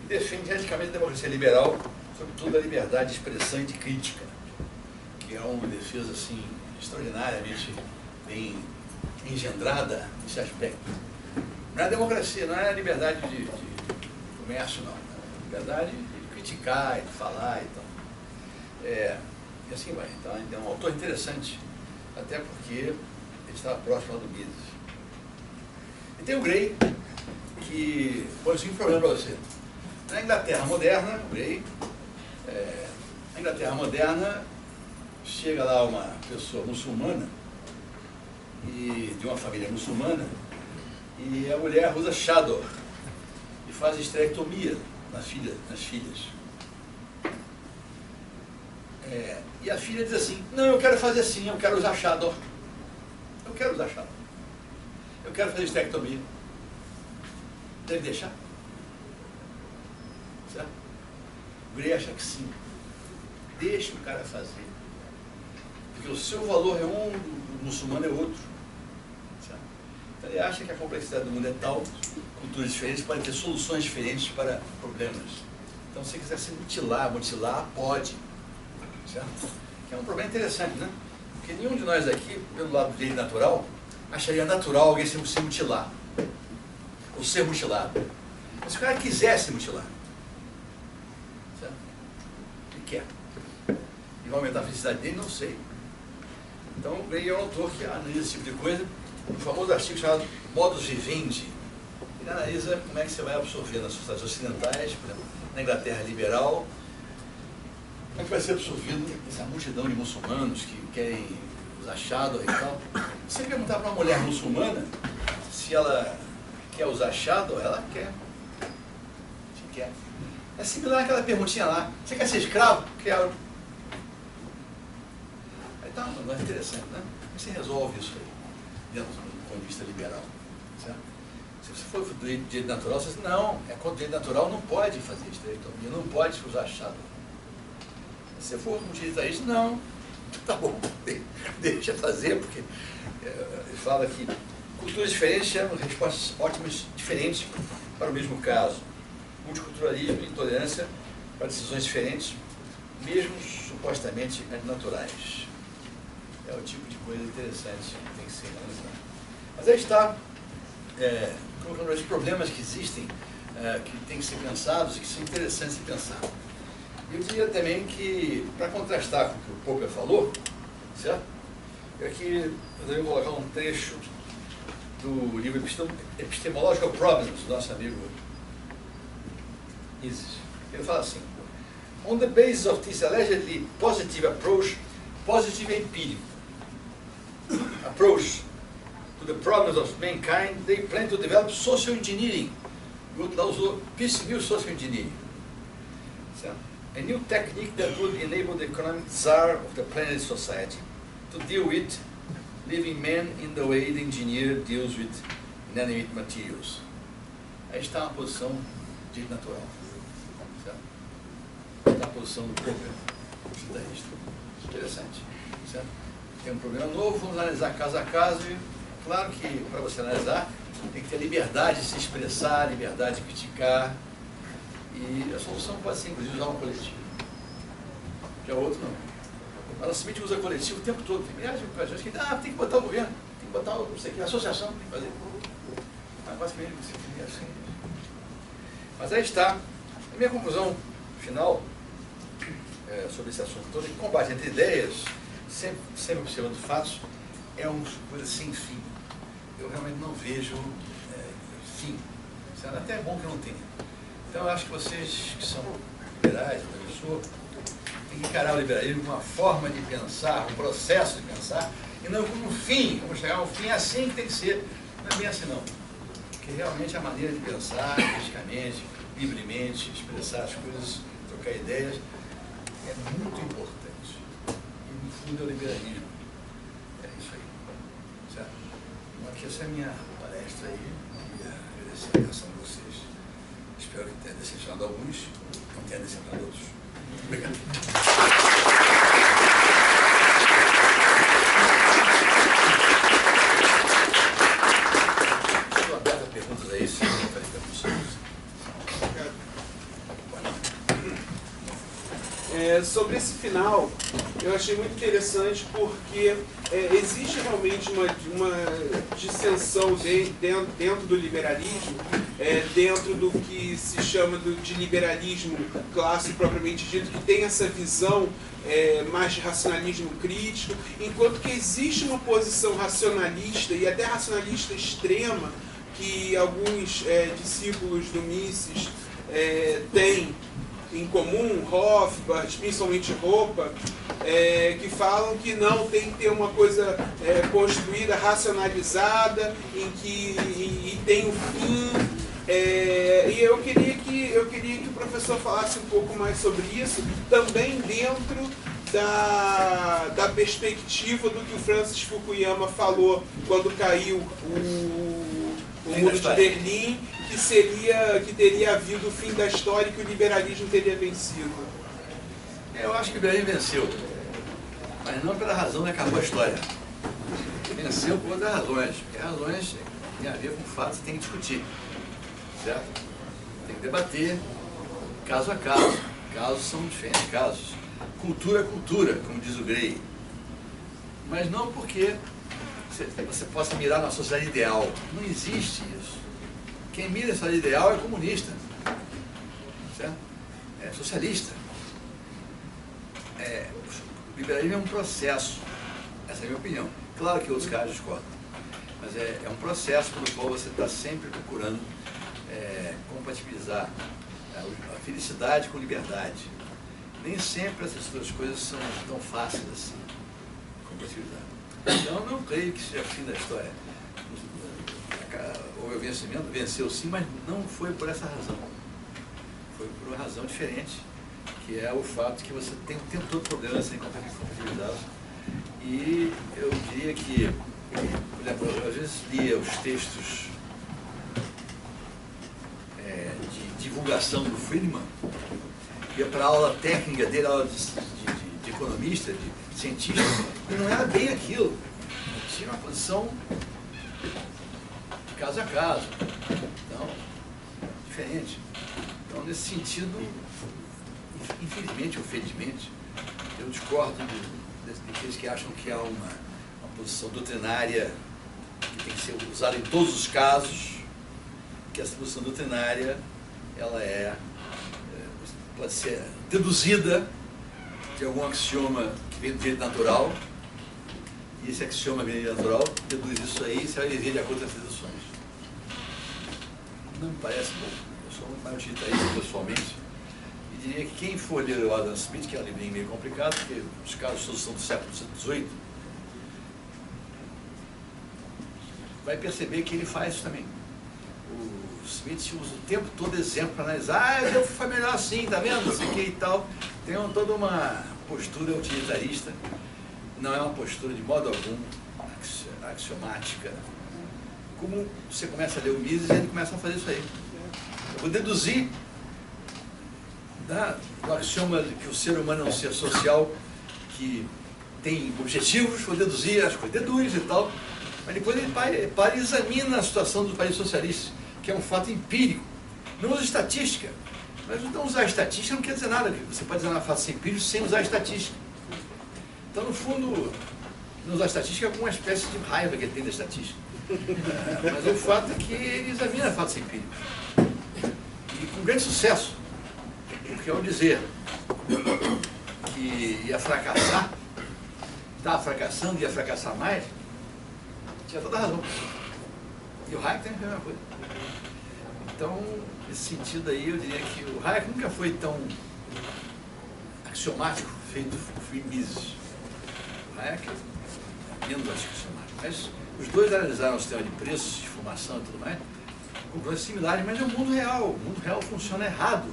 E defende radicalmente a democracia liberal, sobretudo a liberdade de expressão e de crítica, que é uma defesa assim, extraordinariamente bem engendrada nesse aspecto. Não é a democracia, não é a liberdade de comércio, não. É a liberdade de criticar, de falar e tal. E assim vai. Então, é um autor interessante, até porque ele estava próximo do Mises. E tem o Gray, que põe assim um problema para você. Na Inglaterra moderna, o Gray, na Inglaterra moderna, chega lá uma pessoa muçulmana, e de uma família muçulmana, e a mulher usa chador e faz esterectomia nas filhas. E a filha diz assim: não, eu quero fazer assim, eu quero usar chador. Eu quero usar chador. Eu quero fazer esterectomia. Deve deixar? Certo? O Gray acha que sim. Deixa o cara fazer. Porque o seu valor é um, o muçulmano é outro. Certo? Então ele acha que a complexidade do mundo é tal, culturas diferentes podem ter soluções diferentes para problemas. Então se quiser se mutilar, pode. Certo? Que é um problema interessante, né? Porque nenhum de nós aqui, pelo lado dele natural, acharia natural alguém se mutilar. Ou ser mutilado. Mas se o cara quiser se mutilar, certo? Ele quer. E vai aumentar a felicidade dele? Não sei. Então o Gray é um autor que analisa esse tipo de coisa, um famoso artigo chamado Modus Vivendi. Ele analisa como é que você vai absorver nas sociedades ocidentais, por exemplo, na Inglaterra liberal, como é que vai ser absorvido essa multidão de muçulmanos que querem usar chador e tal. Se você perguntar para uma mulher muçulmana se ela quer usar chador, ela quer. Se quer. É similar àquela perguntinha lá. Você quer ser escravo? Quero. Aí tá um negócio interessante, né? Como você resolve isso aí, dentro do ponto de vista liberal? Certo? Se você for do direito natural, você diz, não, é contra o direito natural, não pode fazer esterectomia, não pode usar achado. Se você for um direitarista, não. Tá bom, deixa fazer, porque ele fala que culturas diferentes geram respostas ótimas, diferentes para o mesmo caso. Multiculturalismo e intolerância para decisões diferentes, mesmo supostamente naturais. É o tipo de coisa interessante que tem que ser analisado. Mas aí está, colocando os problemas que existem, que têm que ser pensados e que são interessantes de pensar. Eu diria também que, para contrastar com o que o Popper falou, certo? Aqui eu devo colocar um trecho do livro Epistemological Problems, do nosso amigo Isis. Ele fala assim: on the basis of this allegedly positive approach, positive empirical approach to the problems of mankind, they plan to develop social engineering. Good lá usou piecemeal social engineering. Certo? A new technique that would enable the economic czar of the planet society to deal with living men in the way the engineer deals with inanimate materials. Aí está uma posição de natural. Certo? Está a posição do Popper, judaísta. Interessante. Certo? Tem um problema novo, vamos analisar caso a caso. E claro que para você analisar, tem que ter liberdade de se expressar, liberdade de criticar. E a solução pode ser, inclusive, usar um coletivo. Já o outro não. A nossa mente usa coletivo o tempo todo. Tem milhares de ocasiões que tem que botar o governo, tem que botar não sei o que, a associação, tem que fazer. Mas basicamente você tem assim. Mas aí está. A minha conclusão final sobre esse assunto todo é que combate entre ideias, sempre observando fatos, é uma coisa sem fim. Eu realmente não vejo fim. Até é bom que não tenha. Então, eu acho que vocês que são liberais, eu também sou, tem que encarar o liberalismo como uma forma de pensar, um processo de pensar, e não como um fim. Vamos chegar a um fim assim que tem que ser. Não é bem assim, não. Porque realmente a maneira de pensar, criticamente, livremente, expressar as coisas, trocar ideias, é muito importante. E, no fundo, é o liberalismo. É isso aí. Certo? Então, aqui essa é a minha palestra aí, e agradecer a atenção de vocês. Espero que tenha decepcionado alguns, não tenha decepcionado outros. Obrigado. Estou aberto a perguntas aí, se não farei perguntas. Sobre esse final, eu achei muito interessante porque existe realmente uma dissensão dentro do liberalismo, dentro do que se chama de liberalismo clássico propriamente dito, que tem essa visão mais de racionalismo crítico, enquanto que existe uma posição racionalista e até racionalista extrema que alguns discípulos do Mises têm em comum, Rothbard, principalmente Ropa, que falam que não tem que ter uma coisa construída, racionalizada, e tem um fim. E eu queria que o professor falasse um pouco mais sobre isso, também dentro da perspectiva do que o Francis Fukuyama falou quando caiu o muro de Berlim, que teria havido o fim da história e que o liberalismo teria vencido. Eu acho que o liberalismo venceu, mas não pela razão que acabou a história. Venceu por outras razões, porque razões têm a ver com fatos que tem que discutir, certo? Tem que debater caso a caso. Casos são diferentes casos. Cultura é cultura, como diz o Gray. Mas não porque você possa mirar na sociedade ideal. Não existe isso. Quem mira essa ideal é comunista, certo? É socialista. O liberalismo é um processo, essa é a minha opinião. Claro que outros caras discordam, mas é um processo pelo qual você está sempre procurando compatibilizar a felicidade com liberdade. Nem sempre essas duas coisas são tão fáceis assim, compatibilizar. Então, eu não creio que seja o fim da história. Houve o vencimento, venceu sim, mas não foi por essa razão. foi por uma razão diferente, que é o fato que você tem o tempo todo problemas sem compatibilidade. E eu diria que, por exemplo, eu às vezes lia os textos de divulgação do Friedman, ia para a aula técnica dele, aula de economista, de cientista, e não era bem aquilo. Tinha uma posição de caso a caso. Então, diferente. Então, nesse sentido, infelizmente ou felizmente, eu discordo daqueles que acham que há uma posição doutrinária que tem que ser usada em todos os casos, que essa posição doutrinária ela pode ser deduzida de algum axioma que vem do direito natural, e esse axioma vem do direito natural, deduz isso aí e você vai viver de acordo com as deduções. Não me parece bom. Eu sou muito mais utilitarista pessoalmente, e diria que quem for ler o Adam Smith, que é um livrinho meio complicado, porque os casos todos são do século XVIII, vai perceber que ele faz isso também. O Smith usa o tempo todo exemplo para analisar, foi melhor assim, tá vendo? Não sei o que e tal. Tem toda uma postura utilitarista, não é uma postura de modo algum axiomática. Como você começa a ler o Mises, ele começa a fazer isso aí. Eu vou deduzir do axioma de que o ser humano é um ser social que tem objetivos, vou deduzir as coisas, deduz e tal. Mas depois ele para e examina a situação dos países socialistas, que é um fato empírico. Não usa estatística. Mas não usar estatística não quer dizer nada. Você pode examinar fatos empíricos sem usar estatística. Então, no fundo, não usar estatística é alguma espécie de raiva que ele tem da estatística. Mas o fato é que ele examina fatos empíricos. E com grande sucesso. Porque ao dizer que ia fracassar, estava fracassando, ia fracassar mais, tinha toda a razão. E o Hayek tem a mesma coisa. Então, nesse sentido aí, eu diria que o Hayek nunca foi tão axiomático feito o Mises. O Hayek é menos axiomático. Mas os dois analisaram o sistema de preços, de formação e tudo mais, com coisas similares, mas é o mundo real. O mundo real funciona errado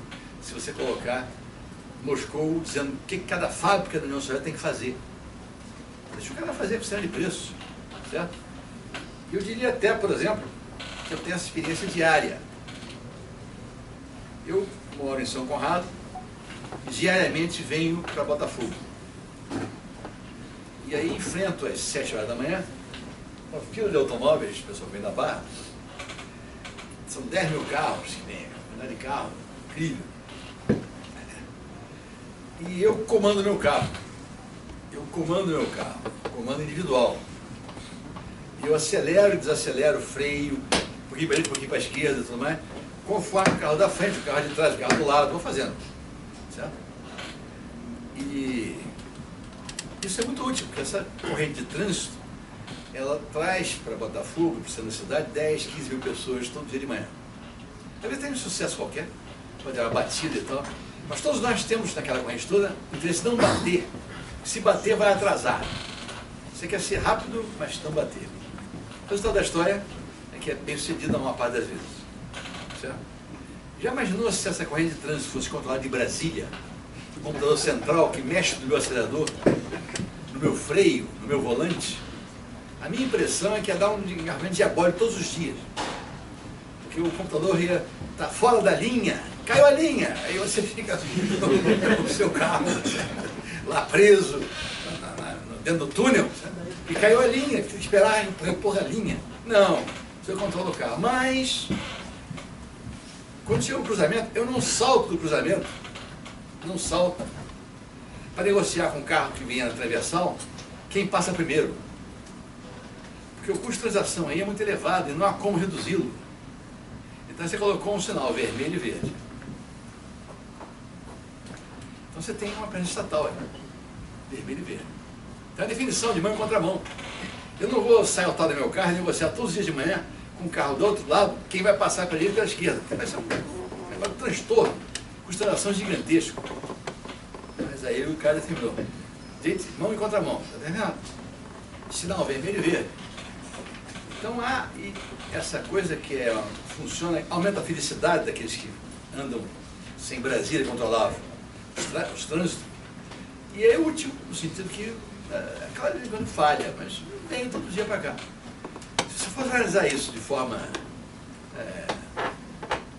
se você colocar Moscou dizendo o que cada fábrica da União Soviética tem que fazer. Deixa o cara fazer o sistema de preços, certo? Eu diria até, por exemplo, que eu tenho essa experiência diária. Eu moro em São Conrado e diariamente venho para Botafogo. E aí enfrento às 7 horas da manhã uma fila de automóveis, o pessoal vem da Barra. São 10 mil carros que vêm, quantidade de carro, incrível. E eu comando meu carro. Comando individual. E eu acelero e desacelero, freio, um pouquinho para a direita, um pouquinho para a esquerda e tudo mais, conforme o carro da frente, o carro de trás, o carro do lado, vou fazendo. Certo? E isso é muito útil, porque essa corrente de trânsito, ela traz para Botafogo, para o centro da cidade, 10, 15 mil pessoas todo dia de manhã. Às vezes tem um sucesso qualquer, pode ter uma batida e tal, mas todos nós temos naquela corrente toda o interesse de não bater. Se bater, vai atrasar. Você quer ser rápido, mas não bater. O resultado da história é que é bem sucedido na maior parte das vezes. Certo? Já imaginou se essa corrente de trânsito fosse controlada de Brasília? Um computador central que mexe no meu acelerador, no meu freio, no meu volante? A minha impressão é que ia dar um engarrafamento diabólico todos os dias. Porque o computador ia estar fora da linha, caiu a linha, aí você fica com o seu carro lá preso, dentro do túnel, e caiu a linha, tem que esperar repor a linha. Não, você controla o carro. Mas, quando chega o cruzamento, eu não salto do cruzamento, não salto, para negociar com o carro que vinha na travessão, quem passa primeiro. Porque o custo de transação aí é muito elevado e não há como reduzi-lo. Então você colocou um sinal vermelho e verde. Então você tem uma presença estatal aí, vermelho e verde. Então é a definição de mão e contramão. Eu não vou saltar do meu carro e negociar todos os dias de manhã com o carro do outro lado, quem vai passar para a direita e para a esquerda. Vai ser um transtorno, custo de transação gigantesco. Mas aí o cara terminou. Gente, mão e contramão, tá entendendo? Sinal vermelho e verde. Então há essa coisa que funciona, aumenta a felicidade daqueles que andam sem Brasília controlava os trânsitos, e é útil no sentido que, claro, de vez em quando falha, mas vem todo dia para cá. Se você for analisar isso de forma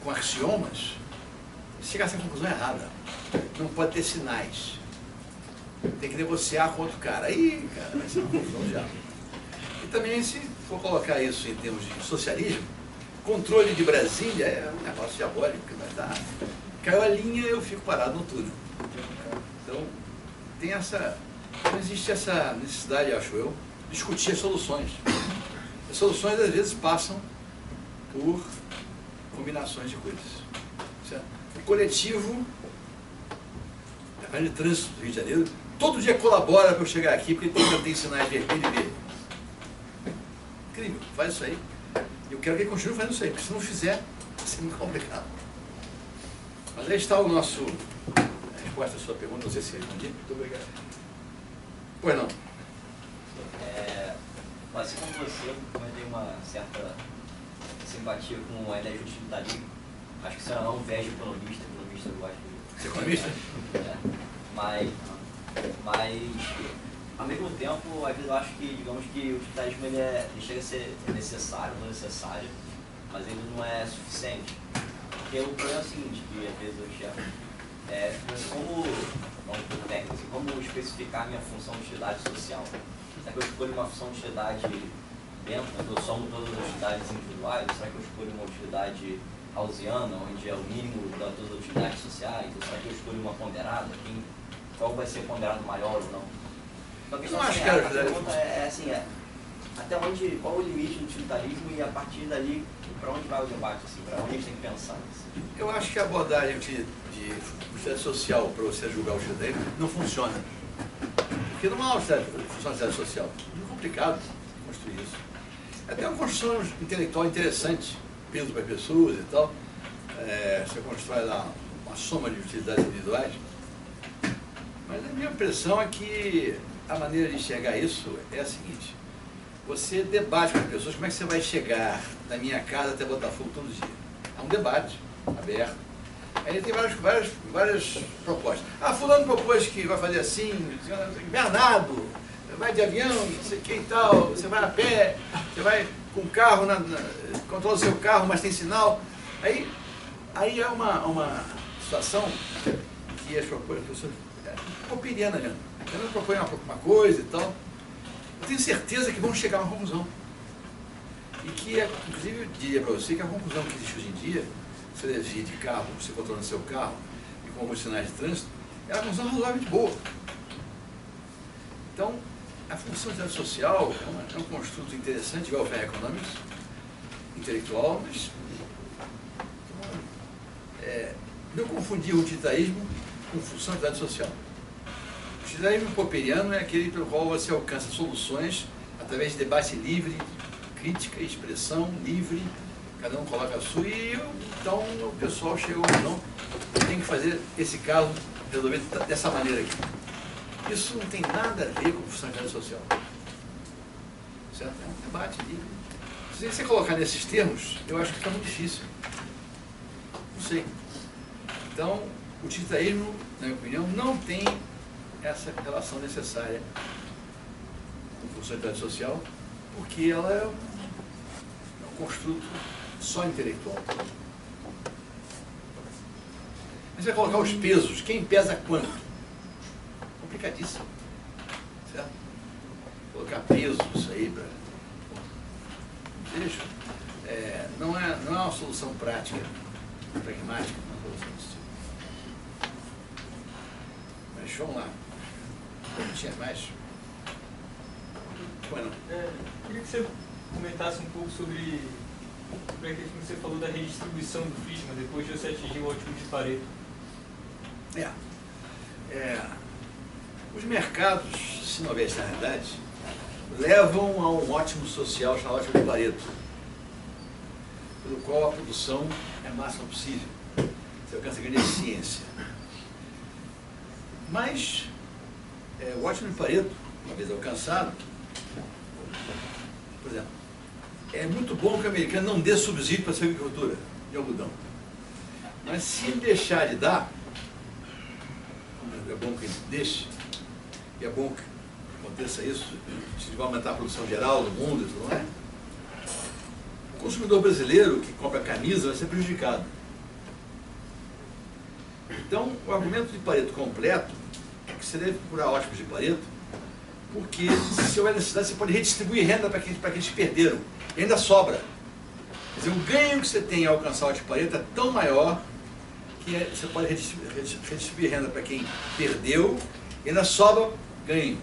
com axiomas, você chega a essa conclusão errada. Não pode ter sinais. Tem que negociar com outro cara. Aí, cara, vai ser uma confusão já. E também, se for colocar isso em termos de socialismo, controle de Brasília é um negócio diabólico, que vai dar. Caiu a linha, eu fico parado no túnel. Então, não existe essa necessidade, acho eu, de discutir as soluções. As soluções, às vezes, passam por combinações de coisas. Certo? O coletivo, a de trânsito do Rio de Janeiro, todo dia colabora para eu chegar aqui, porque tem sinais vermelho e verde. Incrível, faz isso aí. Eu quero que ele continue fazendo isso aí, porque se não fizer, vai ser muito complicado. Mas aí está a resposta à sua pergunta, não sei se respondi. Muito obrigado. Pois não. Assim como você, eu tenho uma certa simpatia com a ideia de utilitarismo. Acho que você não é um velho economista eu gosto de... Você é economista? Mas, ao mesmo tempo, às vezes eu acho que, digamos que o utilitarismo ele chega a ser necessário, não necessário, mas ele não é suficiente. Porque o problema é o seguinte, que às vezes eu enxergo, como especificar minha função de utilidade social? Será que eu escolho uma função de utilidade dentro, eu somo todas as utilidades individuais? Ou será que eu escolho uma utilidade gaussiana, onde é o mínimo de todas as utilidades sociais? Ou será que eu escolho uma ponderada? Qual vai ser ponderado maior ou não? Então, eu não acho que a pergunta até onde, qual o limite do utilitarismo e a partir dali, para onde vai o debate? Assim, para onde a gente tem que pensar? Assim? Eu acho que a abordagem de utilidade social para você julgar o utilitarismo não funciona. Porque não há utilidade social. É muito complicado construir isso. Até uma construção intelectual interessante, peso para pessoas e tal. Você constrói lá uma soma de utilidades individuais. Mas a minha impressão é que a maneira de enxergar isso é a seguinte: você debate com as pessoas como é que você vai chegar da minha casa até Botafogo todo dia. É um debate aberto. Aí ele tem várias propostas. Fulano propôs que vai fazer assim, Bernardo, vai de avião, não sei o que e tal, você vai a pé, você vai com o carro, controla o seu carro, mas tem sinal. Aí é uma situação que as pessoas copidiana mesmo. Ela propõe uma coisa e tal. Eu tenho certeza que vão chegar a uma conclusão. E que, inclusive, eu diria para você que a conclusão que existe hoje em dia, você dirigir de carro, você controlando seu carro e com alguns sinais de trânsito, é uma conclusão razoavelmente boa. Então, a função de social é um construto interessante, igual o Fair Economics, intelectual, mas não confundir o utilitarismo com funcionalidade social. O utilitarismo popperiano é aquele pelo qual você alcança soluções através de debate livre, crítica e expressão livre, cada um coloca a sua, e então o pessoal chegou a não, tem que fazer esse caso resolver dessa maneira aqui. Isso não tem nada a ver com funcionalidade social. Certo? É um debate livre. Se você colocar nesses termos, eu acho que fica muito difícil. Não sei. Então, o utilitarismo, na minha opinião, não tem essa relação necessária com funcionalidade social, porque ela é um construto só intelectual. Mas você vai colocar os pesos, quem pesa quanto? Complicadíssimo. Certo? Colocar pesos aí para... Veja, não é uma solução prática, pragmática, uma solução desse tipo. Mas vamos lá. Não tinha mais? Bueno. Queria que você comentasse um pouco sobre aquilo que você falou da redistribuição do Friedman depois de você atingir o ótimo de Pareto. Os mercados, se não houver essa realidade, levam a um ótimo social chamado ótimo de Pareto, pelo qual a produção é a máxima possível. Você alcança a grande eficiência. Mas o ótimo de Pareto, uma vez alcançado, por exemplo, é muito bom que o americano não dê subsídio para a agricultura de algodão. Mas se ele deixar de dar, é bom que ele deixe, e é bom que aconteça isso, se vai aumentar a produção geral no mundo, não é? O consumidor brasileiro que compra camisa vai ser prejudicado. Então, o argumento de Pareto completo é que você deve procurar óticos de Pareto, porque se houver necessidade, você pode redistribuir renda para aqueles que perderam. E ainda sobra. Quer dizer, o ganho que você tem ao alcançar o ótico de Pareto é tão maior que você pode redistribuir renda para quem perdeu e ainda sobra ganho.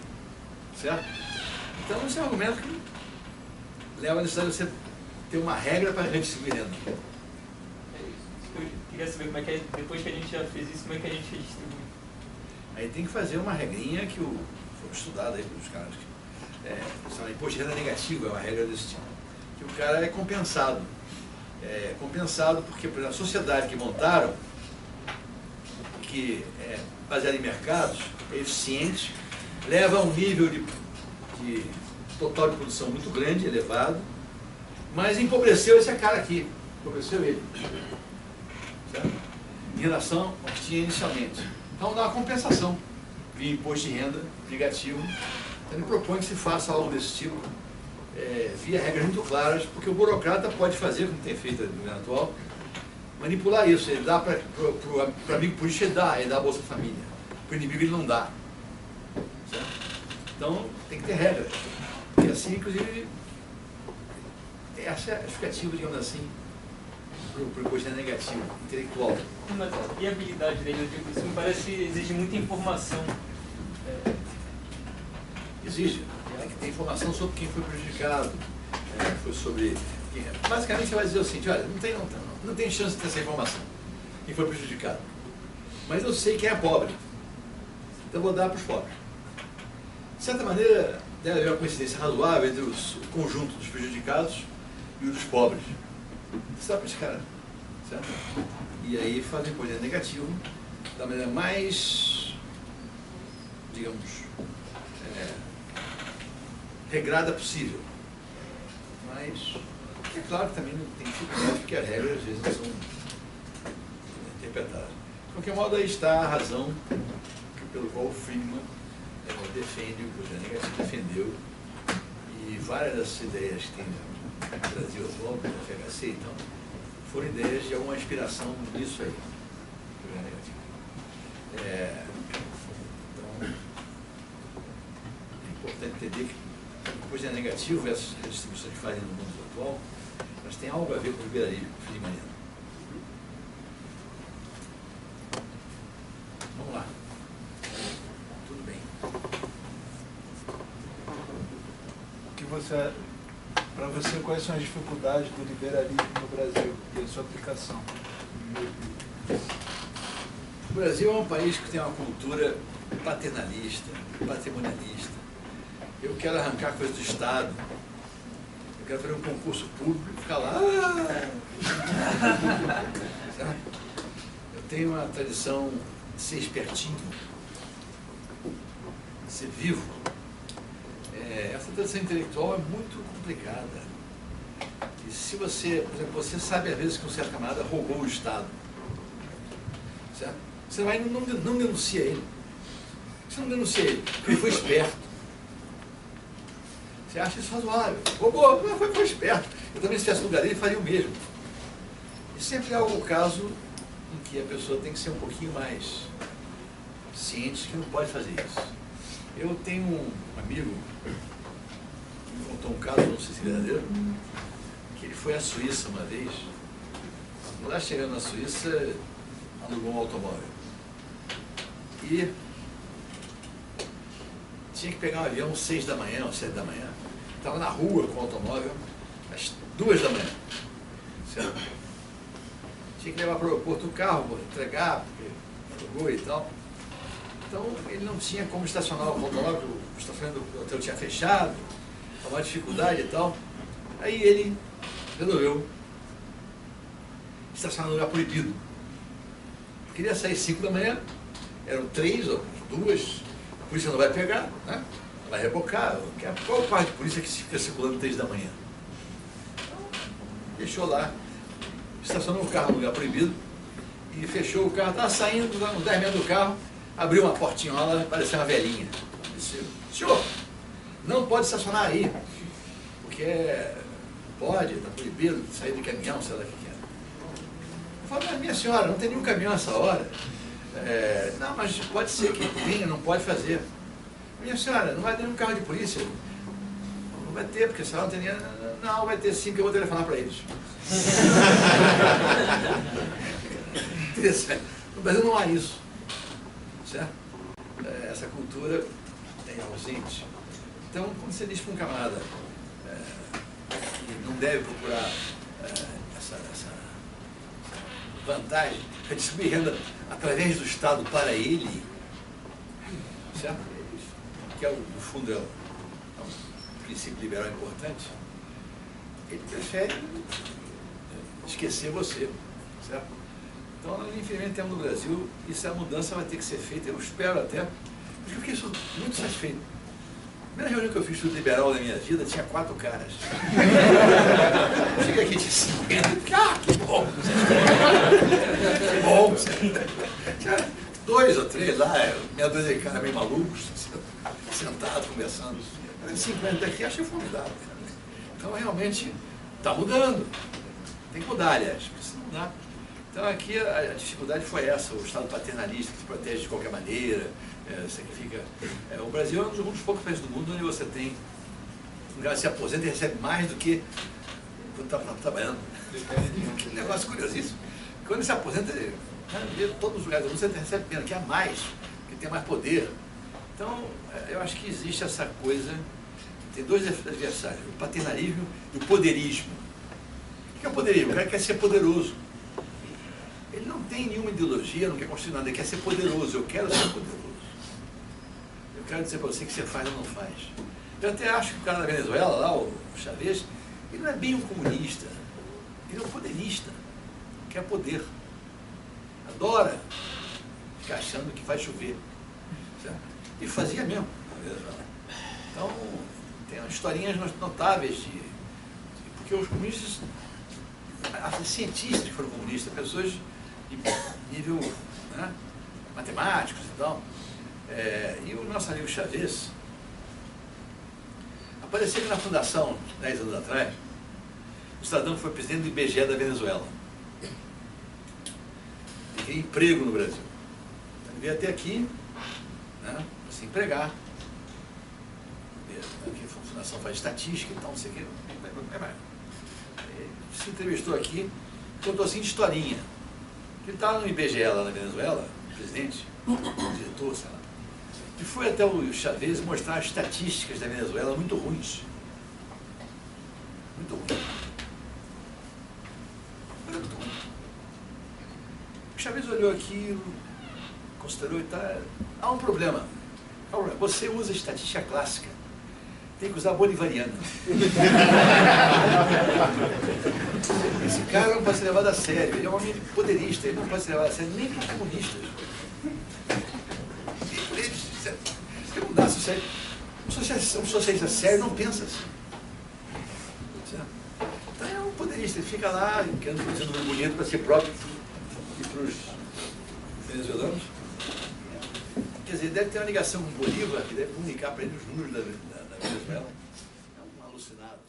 Certo? Então, esse é um argumento que leva a necessidade de você ter uma regra para redistribuir renda. Eu queria saber como é que depois que a gente já fez isso, como é que a gente redistribui? Aí tem que fazer uma regrinha que foi estudada aí pelos caras. Imposto de renda negativo é uma regra desse tipo. Que o cara é compensado. É compensado porque, por exemplo, a sociedade que montaram, que é baseada em mercados, é eficiente, leva a um nível de total de produção muito grande, elevado, mas empobreceu esse cara aqui, empobreceu ele, certo? Em relação ao que tinha inicialmente. Então dá uma compensação via imposto de renda negativo. Então ele propõe que se faça algo desse tipo, via regras muito claras, porque o burocrata pode fazer, como tem feito no governo atual, manipular isso. Ele dá para o amigo político, ele dá a Bolsa Família. Para o inimigo ele não dá. Certo? Então tem que ter regras. E assim, inclusive, essa é a justificativa, digamos assim, para o imposto negativo, intelectual. Mas e a habilidade dele? Isso me parece que exige muita informação. Exige. Tem que ter informação sobre quem foi prejudicado, foi sobre... Basicamente você vai dizer o seguinte, olha, não tem chance de ter essa informação, quem foi prejudicado. Mas eu sei quem é pobre, então eu vou dar para os pobres. De certa maneira, deve haver uma coincidência razoável entre o conjunto dos prejudicados e o dos pobres. Você dá para esse cara, certo? E aí faz o imposto negativo da maneira mais, digamos, regrada possível. Mas é claro que também não tem dificuldade, porque as regras às vezes não são interpretadas. De qualquer modo, aí está a razão pelo qual o Friedman defende, o governo negativo defendeu, e várias das ideias que tem no Brasil atual, como o FHC e tal, foram ideias de alguma inspiração nisso aí, do governo negativo. Então, é importante entender que o governo negativo versus a distribuição de farinha no mundo atual, elas têm algo a ver com o liberalismo friedmaniano. Vamos lá. Tudo bem. Para você, quais são as dificuldades do liberalismo no Brasil e a sua aplicação? O Brasil é um país que tem uma cultura paternalista, patrimonialista. Eu quero arrancar coisas do Estado. Eu quero fazer um concurso público e ficar lá. Eu tenho uma tradição de ser espertinho, de ser vivo. Essa tradição intelectual é muito complicada. E se você, por exemplo, você sabe às vezes que um certo camarada roubou o Estado, certo? Você vai e não denuncia ele. Você não denuncia ele, porque ele foi esperto. Você acha isso razoável. Roubou, não, foi esperto. Eu também, se tivesse lugar dele, faria o mesmo. E sempre há o caso em que a pessoa tem que ser um pouquinho mais ciente que não pode fazer isso. Eu tenho um amigo que me contou um caso, não sei se é verdadeiro, que ele foi à Suíça uma vez. Lá chegando na Suíça, alugou um automóvel. E tinha que pegar um avião às 6 da manhã, às 7 da manhã. Estava na rua com o automóvel às 2 da manhã. Certo? Tinha que levar para o aeroporto o carro, entregar, porque alugou e tal. Então ele não tinha como estacionar o automóvel, o estacionamento do hotel tinha fechado, uma dificuldade e tal. Aí ele resolveu estacionar no lugar proibido. Queria sair às 5 da manhã, eram 3 ou 2, a polícia não vai pegar, né? Vai rebocar. Qual parte de polícia que fica circulando 3 da manhã? Então, deixou lá, estacionou o carro no lugar proibido e fechou o carro, estava saindo, uns 10 metros do carro, abriu uma portinhola, parecia uma velhinha. Disse, senhor, não pode estacionar aí, porque pode, está proibido de sair de caminhão, sei lá o que é. Eu falei, mas minha senhora, não tem nenhum caminhão nessa hora. Não, mas pode ser que tenha, não pode fazer. Minha senhora, não vai ter nenhum carro de polícia. Não vai ter, porque senão não tem nem... Não, vai ter sim, que eu vou telefonar para eles. Interessante. No Brasil não há isso. Certo? Essa cultura é ausente. Então, quando você diz para um camarada que não deve procurar essa vantagem, é distribuir renda através do Estado para ele, certo? Que é, no fundo, é um princípio liberal importante, ele prefere esquecer você, certo? Então, infelizmente, temos no Brasil, e essa mudança vai ter que ser feita, eu espero até, porque eu fiquei muito satisfeito. A primeira reunião que eu fiz do liberal na minha vida tinha 4 caras. Eu cheguei aqui de 50, que bom! Que bom! Tinha 2 ou 3 lá, meia dúzia de caras meio malucos, sentados, conversando. De 50 aqui, achei formidável. Então, realmente, está mudando. Tem que mudar, aliás, precisa mudar. Então, aqui a dificuldade foi essa, o Estado paternalista que se protege de qualquer maneira, sacrifica. O Brasil é um dos poucos países do mundo onde você tem um cara que se aposenta e recebe mais do que quando está trabalhando. Que negócio curiosíssimo. Quando ele se aposenta, em todos os lugares do mundo você recebe pena, que é mais, que tem mais poder. Então, eu acho que existe essa coisa, tem 2 adversários, o paternalismo e o poderismo. O que é o poderismo? O cara quer ser poderoso. Ele não tem nenhuma ideologia, não quer construir nada, ele quer ser poderoso. Eu quero ser poderoso. Eu quero dizer para você que você faz ou não faz. Eu até acho que o cara da Venezuela, lá, o Chávez, ele não é bem um comunista. Ele é um poderista. Quer poder. Adora ficar achando que vai chover. Certo? E fazia mesmo na Venezuela. Então, tem umas historinhas notáveis porque os comunistas, cientistas que foram comunistas, pessoas de nível, né, matemáticos e tal. E o nosso amigo Chávez apareceu na fundação, 10 anos atrás, o cidadão que foi presidente do IBGE da Venezuela. Ele queria emprego no Brasil. Então, ele veio até aqui, né, para se empregar. Aqui a fundação faz estatística e tal, não sei o que. Ele se entrevistou aqui, contou assim de historinha. Ele estava no IBGE lá na Venezuela, presidente, diretor, sei lá. E foi até o Chávez mostrar as estatísticas da Venezuela muito ruins. Muito ruins. Muito ruim. O Chávez olhou aquilo, considerou e tal. Há um problema. Você usa estatística clássica. Tem que usar bolivariana. Esse cara não pode ser levado a sério. Ele é um homem poderista. Ele não pode ser levado a sério nem por comunistas. Se não dá sucesso, um socialista sério não pensa assim. Então é um poderista. Ele fica lá querendo fazer um nome bonito para si próprio e para os venezuelanos. Quer dizer, deve ter uma ligação com o Bolívar que deve comunicar para ele os números da Venezuela. É um alucinado.